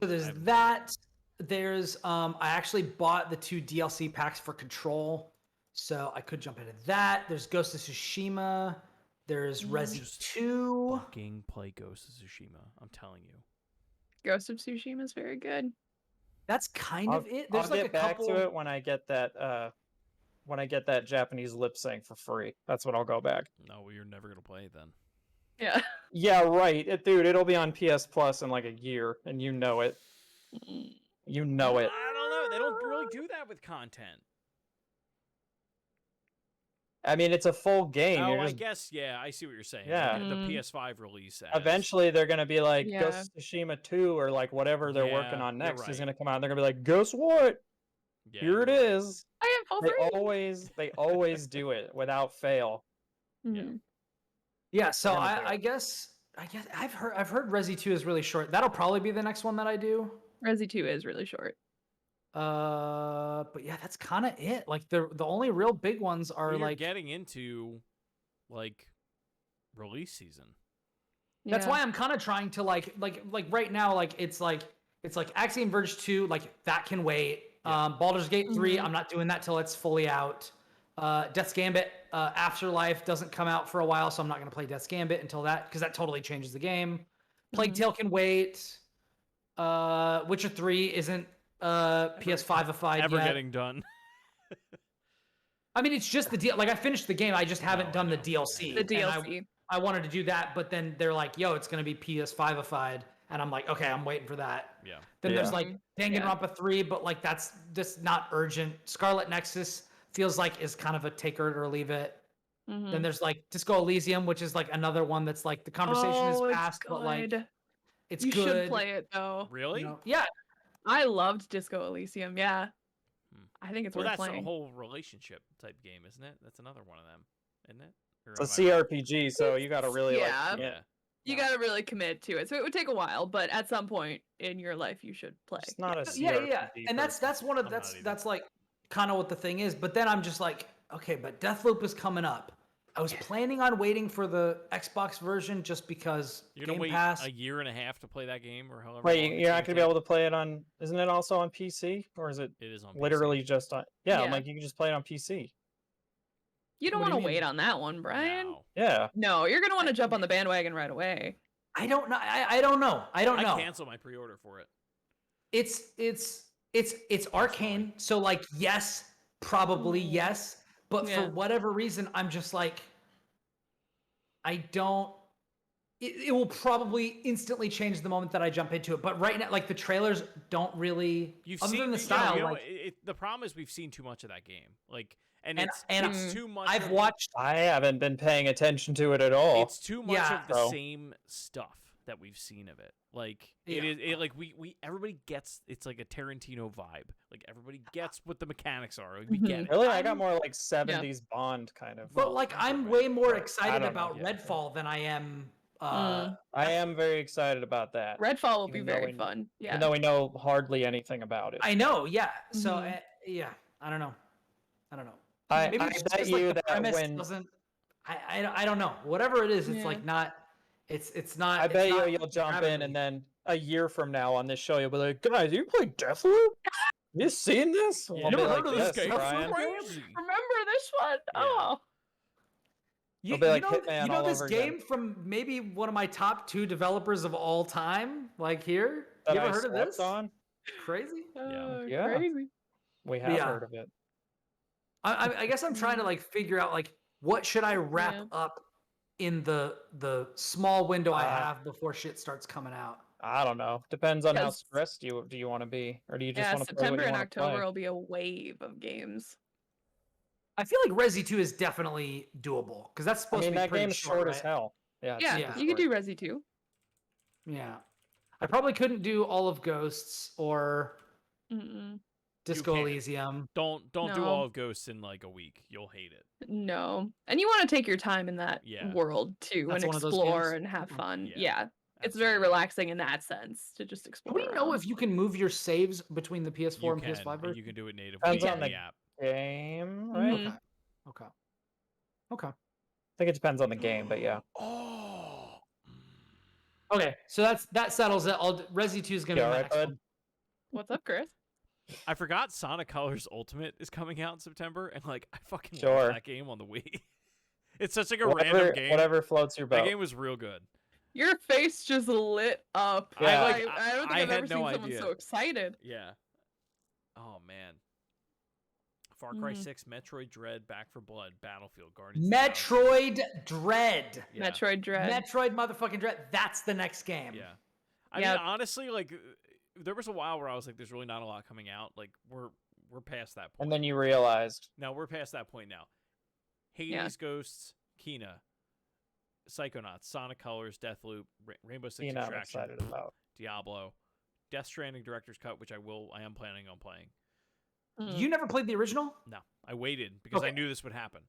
there's that. There's I actually bought the 2 DLC packs for Control, so I could jump into that. There's Ghost of Tsushima. There's Resi 2. fucking play Ghost of Tsushima. I'm telling you. Ghost of Tsushima is very good. That's kind of it. There's I'll like get a back couple. to it when I get that Japanese lip sync for free. That's when I'll go back. No, well, you're never gonna play it then. Yeah. Yeah, right. Dude, it'll be on PS Plus in like a year, and you know it. You know it. I don't know. They don't really do that with content. I mean, it's a full game. Oh, You're I just, guess. Yeah, I see what you're saying. Yeah. The PS5 release. eventually they're gonna be like Yeah. Ghost of Tsushima 2 or like whatever they're working Yeah, on you're next is right. gonna come out. And they're gonna be like, guess what? Yeah, Here it you're right. is. I am full free. They always do it without fail. Mhm. Yeah, so They're gonna do I guess I've heard Resi 2 is really short. That'll probably be the next one that I do. Resi 2 is really short. But yeah, that's kind of it. Like the only real big ones are Well, you're like getting into like release season. that's Yeah. why I'm kind of trying to like right now like it's like Axiom Verge 2 like that can wait. Yeah. Baldur's Gate 3 Mhm. I'm not doing that till it's fully out. Death's Gambit Afterlife doesn't come out for a while, so I'm not going to play Death's Gambit until that because that totally changes the game. Plague Tale can wait. Witcher 3 isn't PS5ified Ever yet. getting done. I mean, it's just the deal. Like I finished the game, I just haven't No, done I the know. DLC. The and DLC. I wanted to do that, but then they're like, "Yo, it's gonna be PS5ified," and I'm like, "Okay, I'm waiting for that." Yeah. Then there's Yeah. like Danganronpa 3, but like that's just not urgent. Scarlet Nexus feels like is kind of a take it or leave it. Mhm. Then there's like Disco Elysium, which is like another one that's like the conversation is it's past, but like good. it's you good. should play it though. Really? You know? Yeah, I loved Disco Elysium. Yeah. Hmm. I think it's Well, worth that's playing. a whole relationship type game, isn't it? That's another one of them, isn't it? Or It's a am I wrong? CRPG, so you gotta really Yeah. like Yeah. You got to really commit to it. So it would take a while, but at some point in your life you should play. It's not a yeah. CRPG. And that's one of I'm not either. that's like kind of what the thing is. But then I'm just like, okay, but Deathloop is coming up. I was planning on waiting for the Xbox version just because You're gonna Game wait Pass. a year and a half to play that game, or however. Wait, long it's you're not gonna be take? able to play it on? Isn't it also on PC, or is it It is on literally PC. just on? Yeah, I'm Yeah. like you can just play it on PC. You don't What do want you to mean? wait on that one, Brian. No. Yeah, No, you're going to want to jump on the bandwagon right away. I don't know. I don't know. I don't know. I cancel my pre-order for it. It's arcane. So like yes, probably yes. But Yeah. for whatever reason, I'm just like, I don't. It will probably instantly change the moment that I jump into it. But right now, like the trailers don't really. You've other seen than the you style, know, like, the problem is we've seen too much of that game. Like, and And- it's and it's too much. I've of, watched. I haven't been paying attention to it at all. It's too much Yeah. of the So- same stuff. that we've seen of it. Like it is like we everybody gets it's like a Tarantino vibe. Like everybody gets what the mechanics are. Like, we get it. Really, I got more like 70s Bond kind of. But Well, like, either I'm way. way more I excited don't know about yet. Redfall than I am. I am very excited about that. Redfall will even be though very we- fun. Yeah. Even though we know hardly anything about it. I know, yeah. So Mhm. yeah, I don't know. I Maybe it's just bet 'cause, like, you the that premise when doesn't. I don't know. Whatever it is, it's Yeah. like not. It's not. I it's bet not you'll jump grabbing in me. and then a year from now on this show you'll be like, guys, you play Deathloop? You seen this? Yeah. I'll be Never like, heard of this "Yes, game? Brian." Crazy. Remember this one? Yeah. Oh. You, It'll be like you know, Hitman you know all this over again. game from maybe one of my top 2 developers of all time. Like here, That you ever I heard of slept this? on? Crazy. Oh, Yeah. crazy. We have Yeah. heard of it. I guess I'm trying to like figure out like what should I wrap Yeah. up in the small window I Uh, have before shit starts coming out. I don't know. Depends on how 'Cause- stressed do you want to be, or do you just Yeah, want to play what September you and want to October play? will be a wave of games. I feel like Resi 2 is definitely doable because that's I supposed mean, to be that pretty game's short, short as right? hell. Yeah. it's Yeah, super you could do short. Resi 2. Yeah. I probably couldn't do all of Ghosts or Mm-mm. Disco can't. Elysium. Don't do No. all of Ghosts in like a week. You'll hate it. No. And you want to take your time in that Yeah. world too That's and one of those explore games? and have Okay. fun. Yeah, Yeah. It's very Absolutely. relaxing in that sense to just Do explore. we know around. if you can move your saves between the PS4 You and can, PS5 and version? you can do it natively Depends in on the the app. game, right? Mhm. Okay. Okay. I think it depends on the game, but yeah. Oh. Okay. So that settles it. Resi 2 is gonna You be my alright, next bud? one. What's up, Chris? I forgot Sonic Colors Ultimate is coming out in September, and like I fucking Sure. love that game on the Wii. It's such like a random game. Whatever floats your boat. That game was real good. Your face just lit up. Yeah. I don't think I I've had ever no seen someone idea. so excited. Yeah. Oh man. Far Cry Mhm. 6, Metroid Dread, Back for Blood, Battlefield, Guardians. of the Galaxy. Metroid Dread. Yeah. Metroid Dread. Metroid motherfucking Dread. That's the next game. Yeah. I Yeah. mean, honestly, like there was a while where I was like, "There's really not a lot coming out." Like we're past that point. And then you realized. Now we're past that point now. Hades, Ghosts, Kena, Psychonauts, Sonic Colors, Deathloop, Rainbow Six You know, I'm Extraction, excited about. Diablo, Death Stranding Director's Cut, which I am planning on playing. Mhm. You never played the original? No, I waited because I Okay. knew this would happen.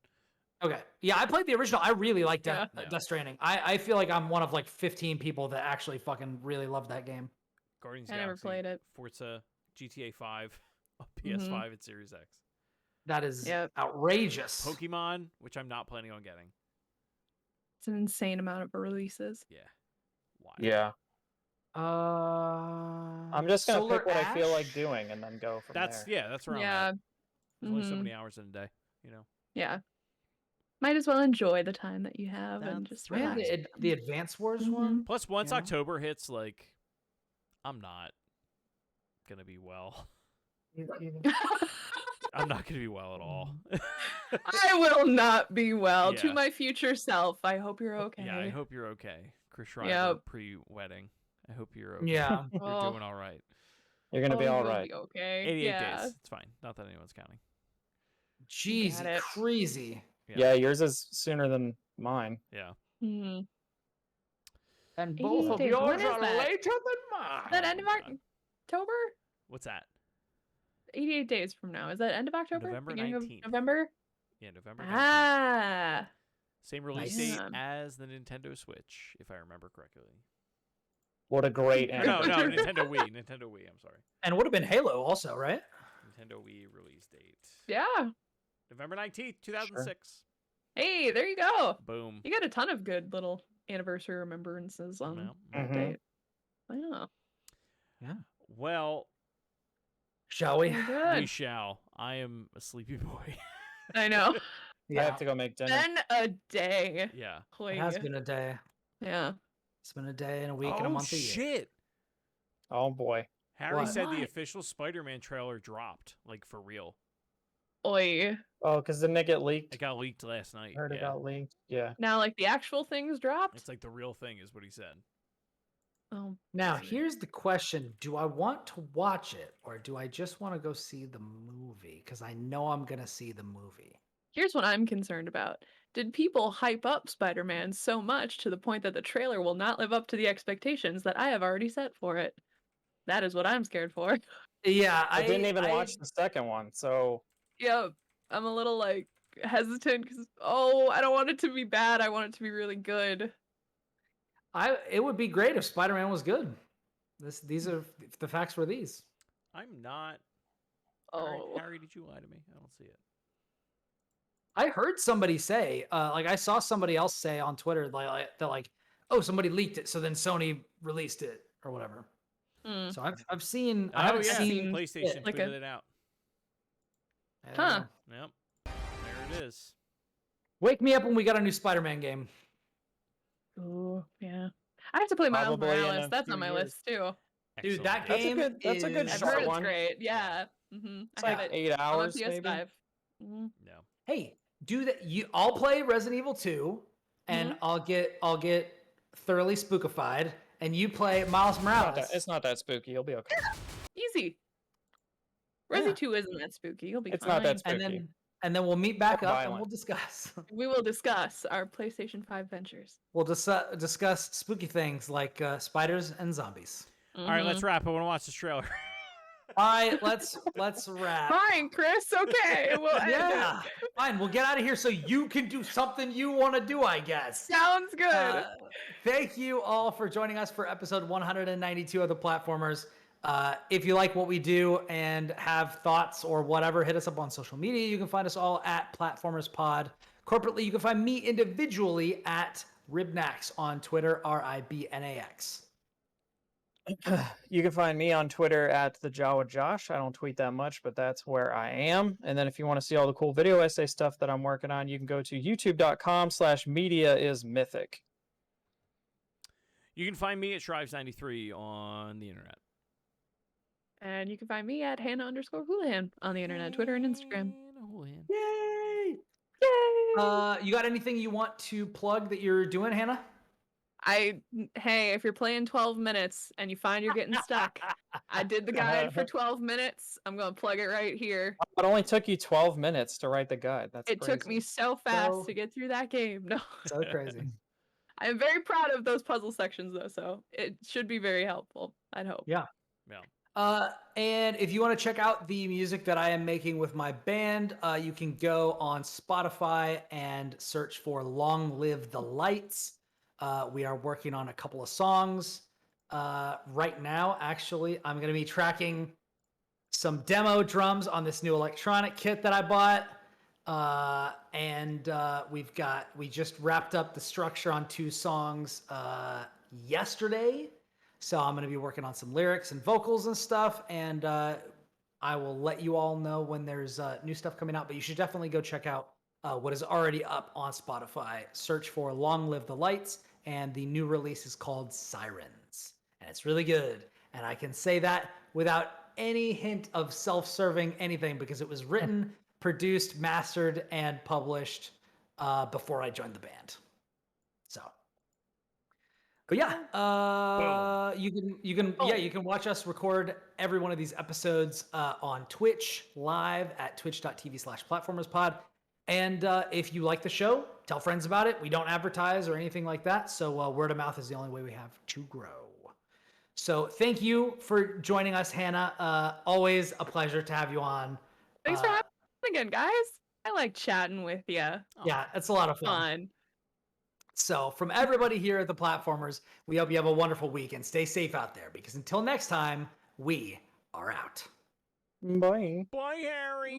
Okay. Yeah, I played the original. I really liked Yeah. Death Stranding. I feel like I'm one of like 15 people that actually fucking really love that game. Guardians of I the never Galaxy, played it. Forza, GTA 5, PS5 and Series X. That is Yep. outrageous. Pokemon, which I'm not planning on getting. It's an insane amount of releases. Yeah. Why? Yeah. I'm just gonna Solar pick what I feel like Ash? doing and then go from That's there. that's where I'm Yeah. at. There's only so Mhm. many hours in a day, you know. Yeah. Might as well enjoy the time that you have and That's just right. relax. The Advance Wars Mhm. one? Plus, once Yeah. October hits, like, I'm not gonna be well. I'm not gonna be well at all. I will not be well. Yeah. To my future self, I hope you're okay. Yeah, I hope you're okay. Chris Shriver, Yep. pre-wedding. I hope you're okay. Yeah. You're Oh. doing all right. You're gonna be Oh, all you'll right. be okay. 88 Yeah. days. It's fine. Not that anyone's counting. Jeez, it. crazy. Yeah, yours is sooner than mine. Yeah. Mhm. And 88 both of days. yours When is are that? later than mine. Is that end of Oh, God. October? What's that? 88 days from now. Is that end of October? November Beginning 19th. of November? Yeah, November 19th. Ah. Same release Nice. date Yeah. as the Nintendo Switch, if I remember correctly. What a great No, anniversary. Nintendo Wii. Nintendo Wii, I'm sorry. And would have been Halo also, right? Nintendo Wii release date. Yeah. November 19th, 2006. Hey, there you go. Boom. You got a ton of good little anniversary remembrances on Well, that Mhm. date. Wow. well, Shall we? Very we good. shall. I am a sleepy boy. I know. I have to go make dinner. Been a day. Yeah. It has been a day. Yeah. It's been a day and a week and a Oh, month a year. shit. Oh boy. Harry What? said the What? official Spider-Man trailer dropped, like for real. Oi. Oh, because didn't it get leaked? It got leaked last night. I heard it yeah. got leaked. Yeah. Now, like the actual things dropped. It's like the real thing is what he said. Oh, Now, busy. here's the question. Do I want to watch it or do I just want to go see the movie? Because I know I'm going to see the movie. Here's what I'm concerned about. Did people hype up Spider-Man so much to the point that the trailer will not live up to the expectations that I have already set for it? That is what I'm scared for. Yeah, I didn't even watch the second one, so Yep. I'm a little like hesitant because I don't want it to be bad. I want it to be really good. it would be great if Spider-Man was good. These are the facts were these. I'm not. Oh. Harry, did you lie to me? I don't see it. I heard somebody say, like I saw somebody else say on Twitter, like, oh, somebody leaked it, so then Sony released it or whatever. Mm. So I've seen. Oh, I haven't yeah. seen PlayStation like tweeted it out. Huh. Yep. There it is. Wake me up when we got a new Spider-Man game. Oh, yeah. I have to play Miles Probably in Morales. a That's few on my years. list too. Dude, that Excellent. game That's a good I've short heard it's one. great. Yeah. It's I have like it 8 on my hours, PS5. maybe. No. Hey, do that. I'll play Resident Evil 2, and I'll get thoroughly spookified, and you play Miles Morales. It's not that spooky. You'll be okay. Easy. Resi 2 isn't that spooky. You'll be It's fine. not that spooky. And then we'll meet back Or up and violent. we'll discuss. We will discuss our PlayStation 5 ventures. We'll discuss spooky things like spiders and zombies. All right, let's wrap. I want to watch this trailer. All right, let's wrap. Fine, Chris. Okay. We'll end Yeah, it. fine. We'll get out of here so you can do something you want to do, I guess. Sounds good. Thank you all for joining us for episode 192 of The Platformers. If you like what we do and have thoughts or whatever, hit us up on social media. You can find us all at Platformers Pod. Corporately, you can find me individually at Ribnax on Twitter, RIBNAX. You can find me on Twitter at the Jawa Josh. I don't tweet that much, but that's where I am. And then if you want to see all the cool video essay stuff that I'm working on, you can go to youtube.com/mediaismythic. You can find me at Shrives93 on the internet. And you can find me at Hannah_Hoolihan on the internet, Twitter and Instagram. Hoolihan. Yay! Yay! You got anything you want to plug that you're doing, Hannah? Hey, if you're playing 12 minutes and you find you're getting stuck, I did the guide for 12 minutes. I'm going to plug it right here. It only took you 12 minutes to write the guide. That's It crazy. took me so fast to get through that game. No. So crazy. I'm very proud of those puzzle sections, though, so it should be very helpful, I'd hope. Yeah. And if you want to check out the music that I am making with my band, you can go on Spotify and search for Long Live the Lights. We are working on a couple of songs right now. Actually, I'm going to be tracking some demo drums on this new electronic kit that I bought. And we just wrapped up the structure on 2 songs yesterday. So I'm going to be working on some lyrics and vocals and stuff. And I will let you all know when there's new stuff coming out. But you should definitely go check out what is already up on Spotify. Search for Long Live the Lights. And the new release is called Sirens. And it's really good. And I can say that without any hint of self-serving anything because it was written, produced, mastered, and published before I joined the band. So, but yeah, you can watch us record every one of these episodes on Twitch live at twitch.tv/platformerspod. And if you like the show, tell friends about it. We don't advertise or anything like that. So word of mouth is the only way we have to grow. So thank you for joining us, Hannah. Always a pleasure to have you on. Thanks for having me again, guys. I like chatting with you. Yeah, it's a lot of fun. So from everybody here at the Platformers, we hope you have a wonderful week and stay safe out there because until next time, we are out. Bye. Bye, Harry.